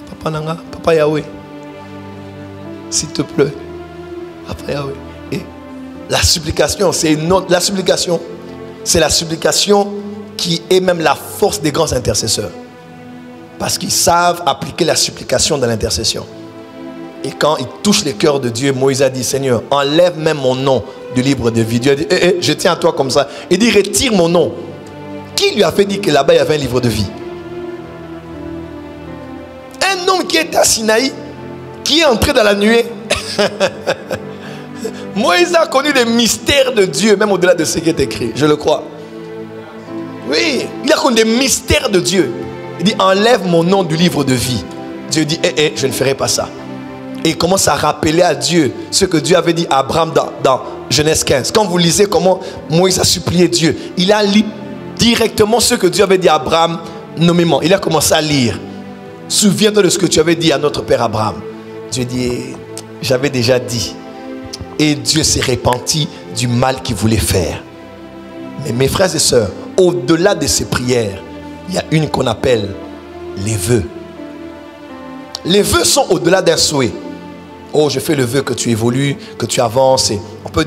Papa Nanga, papa Yahweh. S'il te plaît. Papa Yahweh. Et la supplication, c'est une autre. La supplication, c'est la supplication qui est même la force des grands intercesseurs. Parce qu'ils savent appliquer la supplication dans l'intercession. Et quand il touche les cœurs de Dieu, Moïse a dit, Seigneur, enlève même mon nom du livre de vie. Dieu a dit, je tiens à toi comme ça. Il dit, retire mon nom. Qui lui a fait dire que là-bas, il y avait un livre de vie? Un homme qui est à Sinaï, qui est entré dans la nuée. Moïse a connu les mystères de Dieu, même au-delà de ce qui est écrit, je le crois. Oui, il a connu des mystères de Dieu. Il dit, enlève mon nom du livre de vie. Dieu dit, je ne ferai pas ça. Et il commence à rappeler à Dieu ce que Dieu avait dit à Abraham dans Genèse 15. Quand vous lisez comment Moïse a supplié Dieu, il a lu directement ce que Dieu avait dit à Abraham nommément. Il a commencé à lire. Souviens-toi de ce que tu avais dit à notre père Abraham. Dieu dit, j'avais déjà dit. Et Dieu s'est repenti du mal qu'il voulait faire. Mais mes frères et sœurs, au-delà de ces prières, il y a une qu'on appelle les vœux. Les vœux sont au-delà d'un souhait. Oh, je fais le vœu que tu évolues, que tu avances. Et on peut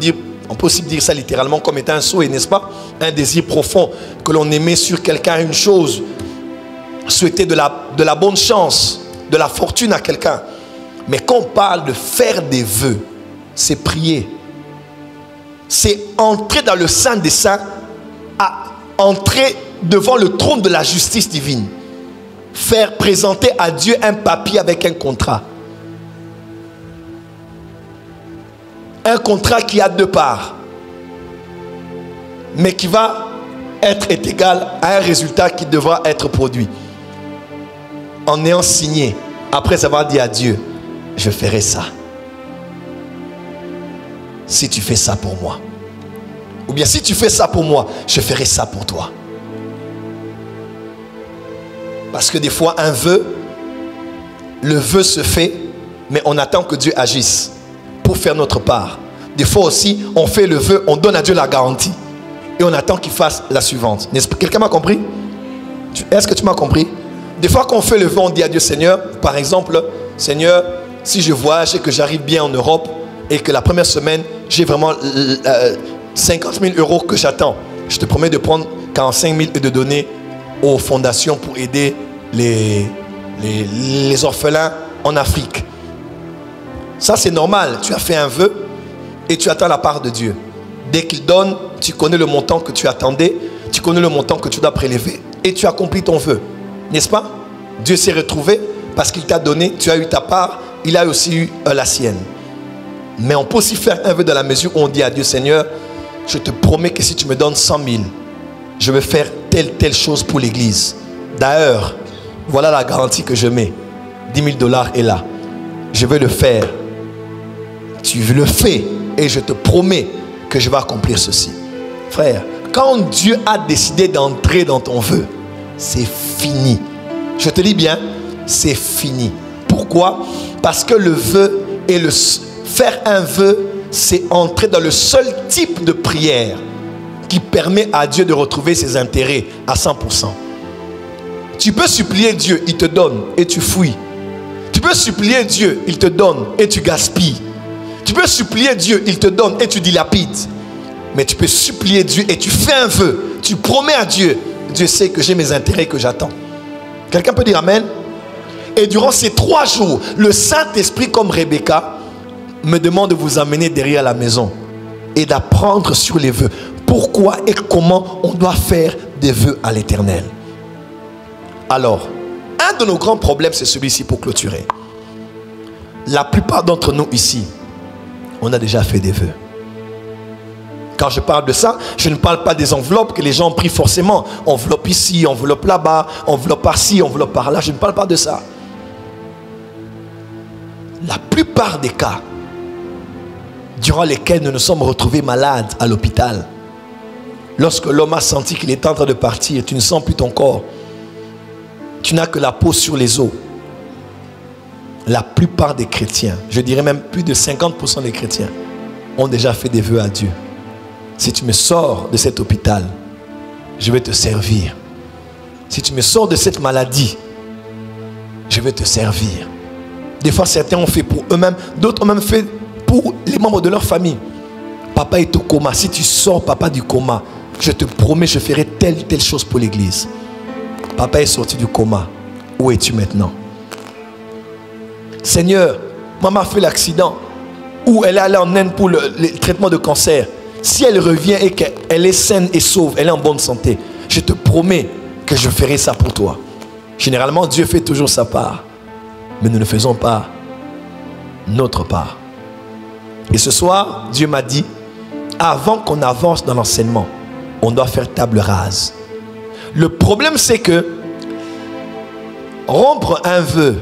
aussi dire ça littéralement comme étant un souhait, n'est-ce pas? Un désir profond que l'on émet sur quelqu'un, une chose. Souhaiter de la bonne chance, de la fortune à quelqu'un. Mais quand on parle de faire des vœux, c'est prier. C'est entrer dans le Saint des Saints, à entrer devant le trône de la justice divine. Faire présenter à Dieu un papier avec un contrat. Un contrat qui a deux parts, mais qui va être égal à un résultat qui devra être produit. En ayant signé, après avoir dit à Dieu, je ferai ça. Si tu fais ça pour moi. Ou bien si tu fais ça pour moi, je ferai ça pour toi. Parce que des fois, un vœu, le vœu se fait, mais on attend que Dieu agisse pour faire notre part. Des fois aussi, on fait le vœu, on donne à Dieu la garantie. Et on attend qu'il fasse la suivante. Quelqu'un m'a compris? Est-ce que tu m'as compris? Des fois, quand on fait le vœu, on dit à Dieu, Seigneur, par exemple, Seigneur, si je voyage et que j'arrive bien en Europe et que la première semaine, j'ai vraiment 50 000 euros que j'attends, je te promets de prendre 45 000 et de donner aux fondations pour aider les orphelins en Afrique. Ça, c'est normal. Tu as fait un vœu et tu attends la part de Dieu. Dès qu'il donne, tu connais le montant que tu attendais, tu connais le montant que tu dois prélever et tu accomplis ton vœu. N'est-ce pas? Dieu s'est retrouvé parce qu'il t'a donné, tu as eu ta part, il a aussi eu la sienne. Mais on peut aussi faire un vœu dans la mesure où on dit à Dieu, Seigneur, je te promets que si tu me donnes 100 000, je vais faire telle chose pour l'église. D'ailleurs, voilà la garantie que je mets. 10 000 $ est là. Je vais le faire. Tu le fais et je te promets que je vais accomplir ceci. Frère, quand Dieu a décidé d'entrer dans ton vœu, c'est fini. Je te dis bien, c'est fini. Pourquoi? Parce que le vœu et faire un vœu, c'est entrer dans le seul type de prière qui permet à Dieu de retrouver ses intérêts à 100%. Tu peux supplier Dieu, il te donne et tu fouilles. Tu peux supplier Dieu, il te donne et tu gaspilles. Tu peux supplier Dieu, il te donne et tu dilapides. Mais tu peux supplier Dieu et tu fais un vœu. Tu promets à Dieu, Dieu sait que j'ai mes intérêts que j'attends. Quelqu'un peut dire Amen? Et durant ces 3 jours, le Saint-Esprit, comme Rebecca, me demande de vous amener derrière la maison et d'apprendre sur les vœux. Pourquoi et comment on doit faire des vœux à l'Éternel. Alors, un de nos grands problèmes, c'est celui-ci pour clôturer. La plupart d'entre nous ici, on a déjà fait des vœux. Quand je parle de ça, je ne parle pas des enveloppes que les gens prient forcément. Enveloppe ici, enveloppe là-bas, enveloppe par-ci, enveloppe par-là. Je ne parle pas de ça. La plupart des cas durant lesquels nous nous sommes retrouvés malades à l'hôpital, Lorsque l'homme a senti qu'il est en train de partir, tu ne sens plus ton corps. Tu n'as que la peau sur les os. La plupart des chrétiens, je dirais même plus de 50% des chrétiens, ont déjà fait des vœux à Dieu. Si tu me sors de cet hôpital, je vais te servir. Si tu me sors de cette maladie, je vais te servir. Des fois, certains ont fait pour eux-mêmes, d'autres ont même fait pour les membres de leur famille. Papa est au coma. Si tu sors, papa, du coma, je te promets, je ferai telle chose pour l'église. Papa est sorti du coma. Où es-tu maintenant? Seigneur, maman a fait l'accident. Ou elle est allée en Inde pour le traitement de cancer. Si elle revient et qu'elle est saine et sauve, elle est en bonne santé, je te promets que je ferai ça pour toi. Généralement, Dieu fait toujours sa part. Mais nous ne faisons pas notre part. Et ce soir, Dieu m'a dit, avant qu'on avance dans l'enseignement, on doit faire table rase. Le problème, c'est que rompre un vœu,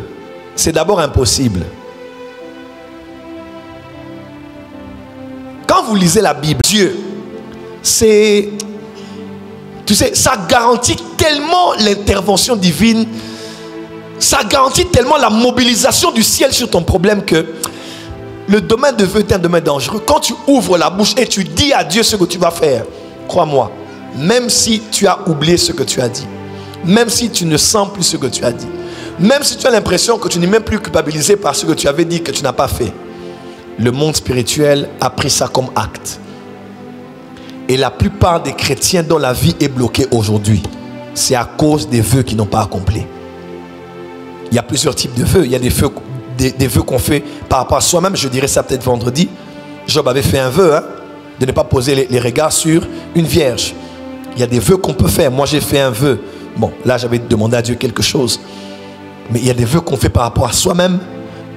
c'est d'abord impossible. Quand vous lisez la Bible, Dieu, c'est, tu sais, ça garantit tellement l'intervention divine, ça garantit tellement la mobilisation du ciel sur ton problème que le domaine de vœu est un domaine dangereux. Quand tu ouvres la bouche et tu dis à Dieu ce que tu vas faire, crois-moi, même si tu as oublié ce que tu as dit, même si tu ne sens plus ce que tu as dit, même si tu as l'impression que tu n'es même plus culpabilisé par ce que tu avais dit que tu n'as pas fait, le monde spirituel a pris ça comme acte. Et la plupart des chrétiens dont la vie est bloquée aujourd'hui, c'est à cause des vœux qu'ils n'ont pas accomplis. Il y a plusieurs types de vœux. Il y a des vœux qu'on fait par rapport à soi-même. Je dirais ça peut-être vendredi. Job avait fait un vœu, hein, de ne pas poser les regards sur une vierge. Il y a des vœux qu'on peut faire. Moi, j'ai fait un vœu. Bon, là, j'avais demandé à Dieu quelque chose. Mais il y a des vœux qu'on fait par rapport à soi-même,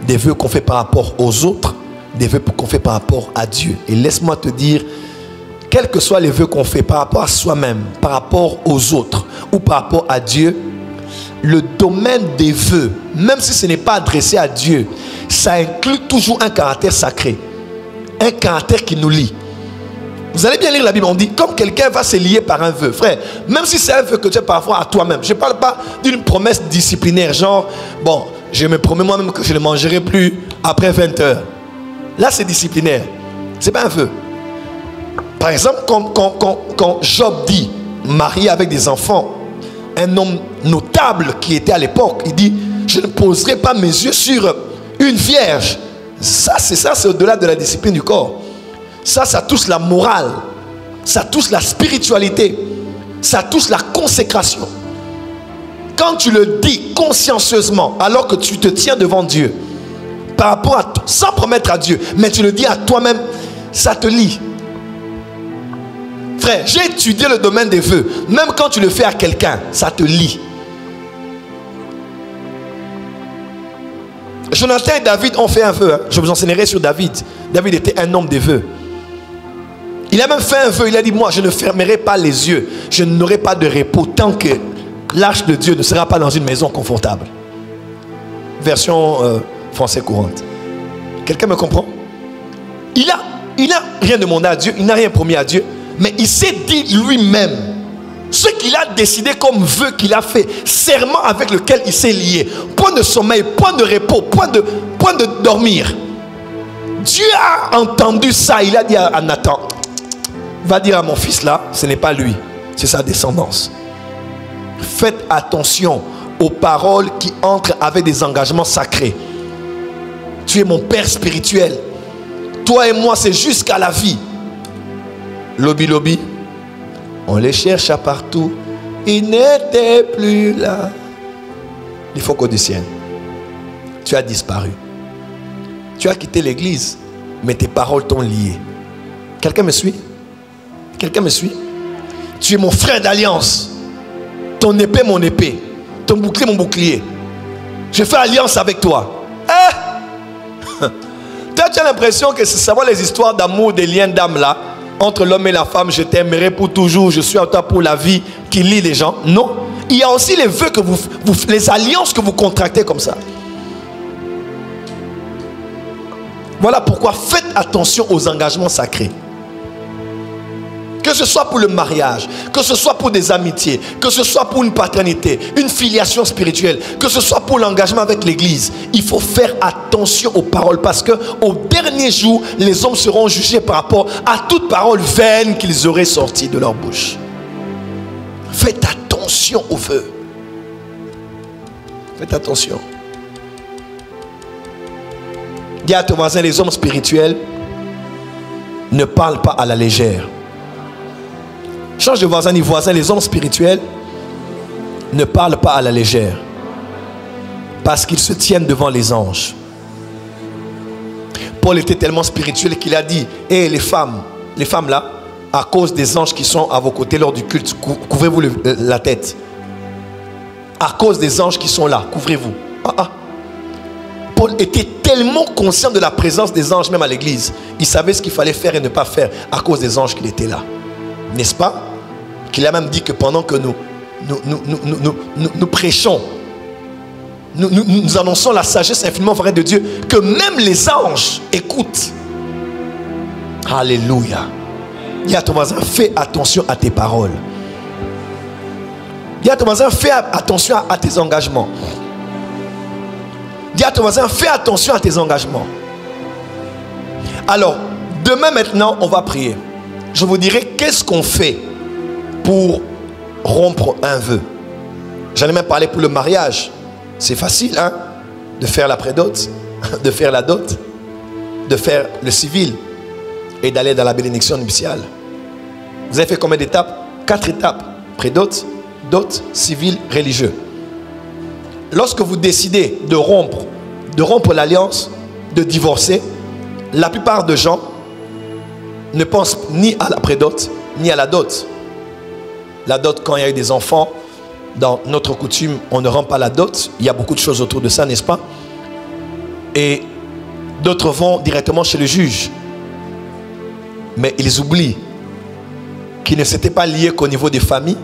des vœux qu'on fait par rapport aux autres, des vœux qu'on fait par rapport à Dieu. Et laisse-moi te dire, quels que soient les vœux qu'on fait par rapport à soi-même, par rapport aux autres ou par rapport à Dieu, le domaine des vœux, même si ce n'est pas adressé à Dieu, ça inclut toujours un caractère sacré, un caractère qui nous lie. Vous allez bien lire la Bible, on dit comme quelqu'un va se lier par un vœu. Frère, même si c'est un vœu que tu as parfois à toi-même, je ne parle pas d'une promesse disciplinaire, genre, bon, je me promets moi-même que je ne mangerai plus après 20 heures. Là, c'est disciplinaire. Ce n'est pas un vœu. Par exemple, quand Job dit, marié avec des enfants, un homme notable qui était à l'époque, il dit, je ne poserai pas mes yeux sur une vierge. Ça, c'est au-delà de la discipline du corps. Ça touche la morale, ça touche la spiritualité, ça touche la consécration. Quand tu le dis consciencieusement, alors que tu te tiens devant Dieu, par rapport à sans promettre à Dieu, mais tu le dis à toi-même, ça te lie. Frère, j'ai étudié le domaine des vœux. Même quand tu le fais à quelqu'un, ça te lie. Jonathan et David ont fait un vœu. Je vous enseignerai sur David. David était un homme des vœux. Il a même fait un vœu. Il a dit, moi, je ne fermerai pas les yeux. Je n'aurai pas de repos tant que l'arche de Dieu ne sera pas dans une maison confortable. Version français courante. Quelqu'un me comprend? Il n'a rien demandé à Dieu. Il n'a rien promis à Dieu. Mais il s'est dit lui-même ce qu'il a décidé comme vœu qu'il a fait, serment avec lequel il s'est lié. Point de sommeil, point de repos, point de dormir. Dieu a entendu ça. Il a dit à Nathan, va dire à mon fils là, ce n'est pas lui, c'est sa descendance. Faites attention aux paroles qui entrent avec des engagements sacrés. Tu es mon père spirituel. Toi et moi, c'est jusqu'à la vie. Lobby, lobby. On les cherche à partout. Ils n'étaient plus là. Il faut qu'au du ciel. Tu as disparu. Tu as quitté l'église, mais tes paroles t'ont lié. Quelqu'un me suit? Quelqu'un me suit? Tu es mon frère d'alliance. Ton épée, mon épée. Ton bouclier, mon bouclier. Je fais alliance avec toi. Toi, tu as l'impression que c'est savoir les histoires d'amour, des liens d'âme là, entre l'homme et la femme, je t'aimerai pour toujours, je suis à toi pour la vie, qui lie les gens. Non. Il y a aussi les vœux que les alliances que vous contractez comme ça. Voilà pourquoi faites attention aux engagements sacrés. Que Que ce soit pour le mariage, que ce soit pour des amitiés, que ce soit pour une paternité, une filiation spirituelle, que ce soit pour l'engagement avec l'église, il faut faire attention aux paroles parce que au dernier jour, les hommes seront jugés par rapport à toute parole vaine qu'ils auraient sortie de leur bouche. Faites attention aux vœux. Faites attention. Dis à ton voisin, les hommes spirituels ne parlent pas à la légère. Change de voisin, dis voisin, les hommes spirituels ne parlent pas à la légère. Parce qu'ils se tiennent devant les anges. Paul était tellement spirituel qu'il a dit, hé les femmes là, à cause des anges qui sont à vos côtés lors du culte, couvrez-vous la tête. À cause des anges qui sont là, couvrez-vous. Paul était tellement conscient de la présence des anges même à l'église. Il savait ce qu'il fallait faire et ne pas faire à cause des anges qu'il était là. N'est-ce pas? Qu'il a même dit que pendant que nous prêchons, nous annonçons la sagesse infiniment vraie de Dieu, que même les anges écoutent. Alléluia. Dis à ton voisin, fais attention à tes paroles. Dis à ton voisin, fais attention à tes engagements. Dis à ton voisin, fais attention à tes engagements. Alors, demain maintenant, on va prier. Je vous dirai qu'est-ce qu'on fait pour rompre un vœu. J'en ai même parlé pour le mariage. C'est facile, hein, de faire la prédot, de faire la dot, de faire le civil et d'aller dans la bénédiction nuptiale. Vous avez fait combien d'étapes? 4 étapes. Prédot, dot, civil, religieux. Lorsque vous décidez de rompre l'alliance, de divorcer, la plupart de gens ne pensent ni à la prédot, ni à la dot. La dot, quand il y a eu des enfants, dans notre coutume, on ne rend pas la dot. Il y a beaucoup de choses autour de ça, n'est-ce pas? Et d'autres vont directement chez le juge. Mais ils oublient qu'ils ne s'étaient pas liés qu'au niveau des familles,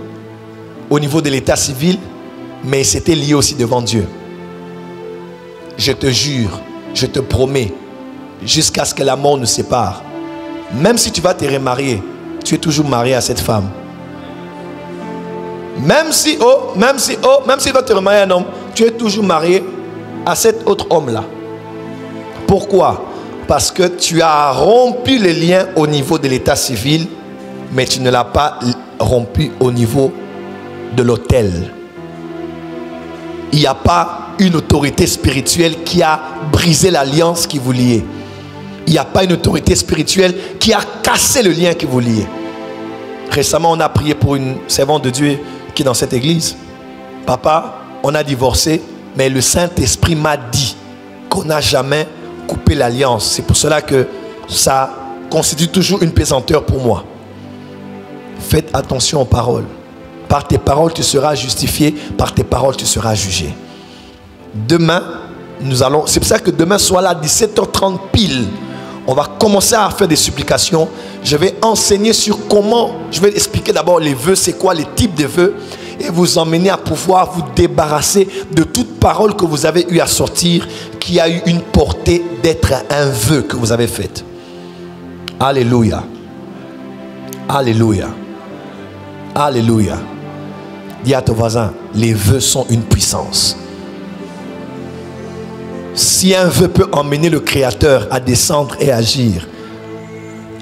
au niveau de l'état civil, mais ils s'étaient liés aussi devant Dieu. Je te jure, je te promets, jusqu'à ce que la mort nous sépare, même si tu vas te remarier, tu es toujours marié à cette femme. Même si tu vas te remarier à un homme, tu es toujours marié à cet autre homme-là. Pourquoi? Parce que tu as rompu les liens au niveau de l'état civil, mais tu ne l'as pas rompu au niveau de l'autel. Il n'y a pas une autorité spirituelle qui a brisé l'alliance qui vous liait. Il n'y a pas une autorité spirituelle qui a cassé le lien qui vous liait. Récemment, on a prié pour une servante de Dieu qui est dans cette église. Papa, on a divorcé, mais le Saint-Esprit m'a dit qu'on n'a jamais coupé l'alliance. C'est pour cela que ça constitue toujours une pesanteur pour moi. Faites attention aux paroles. Par tes paroles, tu seras justifié. Par tes paroles, tu seras jugé. Demain, nous allons... C'est pour ça que demain soir là, 17h30 pile, on va commencer à faire des supplications. Je vais enseigner sur comment... Je vais expliquer d'abord les vœux, c'est quoi les types de vœux. Et vous emmener à pouvoir vous débarrasser de toute parole que vous avez eu à sortir, qui a eu une portée d'être un vœu que vous avez fait. Alléluia. Alléluia. Alléluia. Dis à ton voisin, les vœux sont une puissance. Si un vœu peut emmener le Créateur à descendre et agir,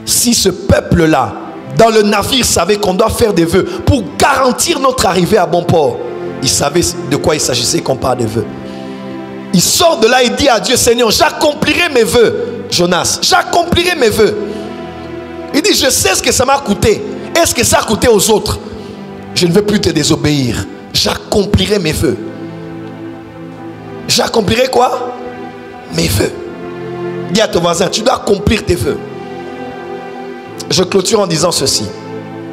si ce peuple-là, dans le navire, savait qu'on doit faire des vœux pour garantir notre arrivée à bon port, il savait de quoi il s'agissait qu'on parle des vœux. Il sort de là et dit à Dieu, Seigneur, j'accomplirai mes vœux. Jonas, j'accomplirai mes vœux. Il dit, je sais ce que ça m'a coûté. Est-ce que ça a coûté aux autres? Je ne veux plus te désobéir. J'accomplirai mes vœux. J'accomplirai quoi? Mes vœux. Dis à ton voisin, tu dois accomplir tes vœux. Je clôture en disant ceci.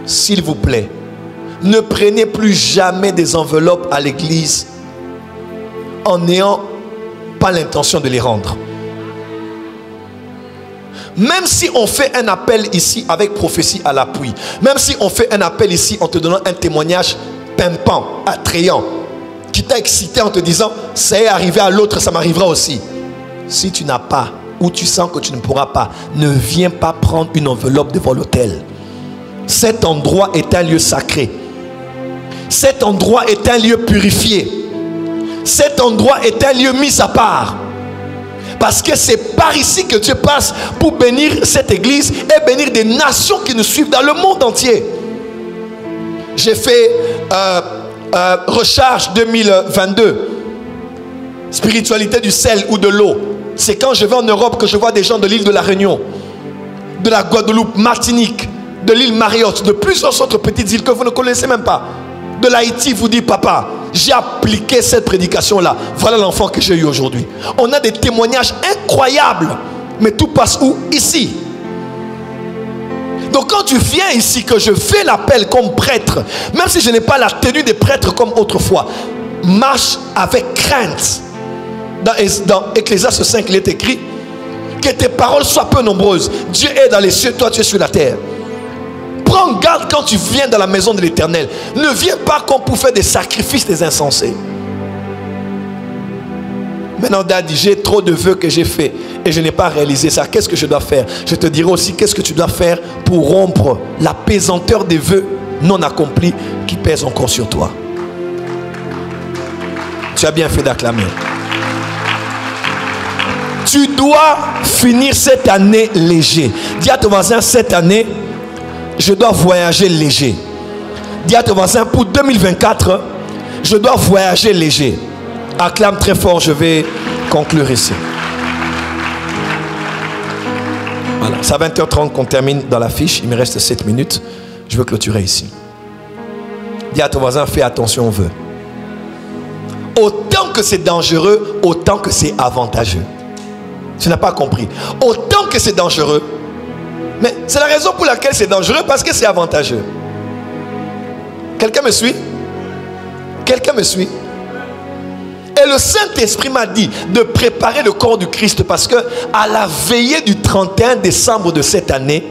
S'il vous plaît, ne prenez plus jamais des enveloppes à l'église en n'ayant pas l'intention de les rendre. Même si on fait un appel ici avec prophétie à l'appui, même si on fait un appel ici en te donnant un témoignage pimpant, attrayant, qui t'a excité en te disant ça est arrivé à l'autre, ça m'arrivera aussi. Si tu n'as pas, ou tu sens que tu ne pourras pas, ne viens pas prendre une enveloppe devant l'autel. cet endroit est un lieu sacré. Cet endroit est un lieu purifié. Cet endroit est un lieu mis à part. Parce que c'est par ici que Dieu passe pour bénir cette église et bénir des nations qui nous suivent dans le monde entier. J'ai fait Recharge 2022. Spiritualité du sel ou de l'eau. C'est quand je vais en Europe que je vois des gens de l'île de la Réunion, de la Guadeloupe, Martinique, de l'île Mayotte, de plusieurs autres petites îles que vous ne connaissez même pas. De l'Haïti, vous dit papa, j'ai appliqué cette prédication-là. Voilà l'enfant que j'ai eu aujourd'hui. On a des témoignages incroyables. Mais tout passe où? Ici. Donc quand tu viens ici, que je fais l'appel comme prêtre, même si je n'ai pas la tenue des prêtres comme autrefois, marche avec crainte. Dans Ecclésiaste 5, il est écrit que tes paroles soient peu nombreuses. Dieu est dans les cieux, toi tu es sur la terre. Prends garde quand tu viens dans la maison de l'Éternel. Ne viens pas comme pour faire des sacrifices des insensés. Maintenant, Daddy, j'ai trop de vœux que j'ai fait et je n'ai pas réalisé ça. Qu'est-ce que je dois faire? Je te dirai aussi qu'est-ce que tu dois faire pour rompre la pesanteur des vœux non accomplis qui pèsent encore sur toi. Tu as bien fait d'acclamer. Tu dois finir cette année léger. Dis à ton voisin, cette année, je dois voyager léger. Dis à ton voisin, pour 2024, je dois voyager léger. Acclame très fort, je vais conclure ici. Voilà, c'est à 20h30 qu'on termine dans la fiche. Il me reste 7 minutes. Je veux clôturer ici. Dis à ton voisin, fais attention aux vœux. Autant que c'est dangereux, autant que c'est avantageux. Tu n'as pas compris. Autant que c'est dangereux, mais c'est la raison pour laquelle c'est dangereux, parce que c'est avantageux. Quelqu'un me suit? Quelqu'un me suit? Et le Saint-Esprit m'a dit de préparer le corps du Christ, parce que à la veillée du 31 décembre de cette année,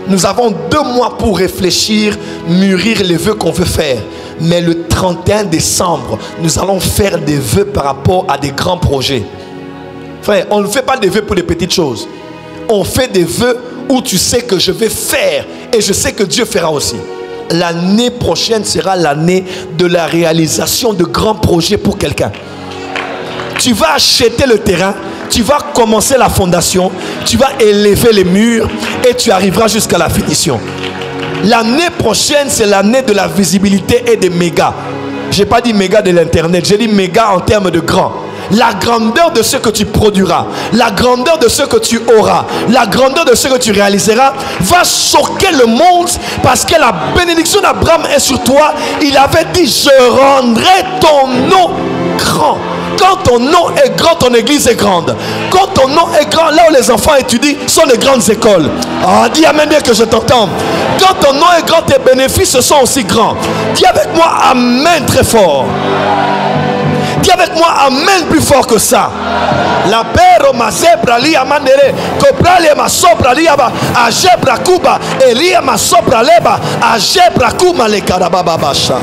nous avons 2 mois pour réfléchir, mûrir les vœux qu'on veut faire. Mais le 31 décembre, nous allons faire des vœux par rapport à des grands projets. Frère, on ne fait pas des vœux pour des petites choses. On fait des vœux où tu sais que je vais faire et je sais que Dieu fera aussi. L'année prochaine sera l'année de la réalisation de grands projets pour quelqu'un. Tu vas acheter le terrain, tu vas commencer la fondation, tu vas élever les murs et tu arriveras jusqu'à la finition. L'année prochaine, c'est l'année de la visibilité et des mégas. Je n'ai pas dit méga de l'internet, j'ai dit méga en termes de grand. La grandeur de ce que tu produiras, la grandeur de ce que tu auras, la grandeur de ce que tu réaliseras va choquer le monde, parce que la bénédiction d'Abraham est sur toi. Il avait dit, je rendrai ton nom grand. Quand ton nom est grand, ton église est grande. Quand ton nom est grand, là où les enfants étudient sont les grandes écoles. Ah, dis amen bien que je t'entende. Quand ton nom est grand, tes bénéfices sont aussi grands. Dis avec moi amen très fort. Dis avec moi amen plus fort que ça. La pero mazebra lia mandere coprale ma sopra liaba ajebra kuba elia ma sopra leba ajebra kuma le karababa basha.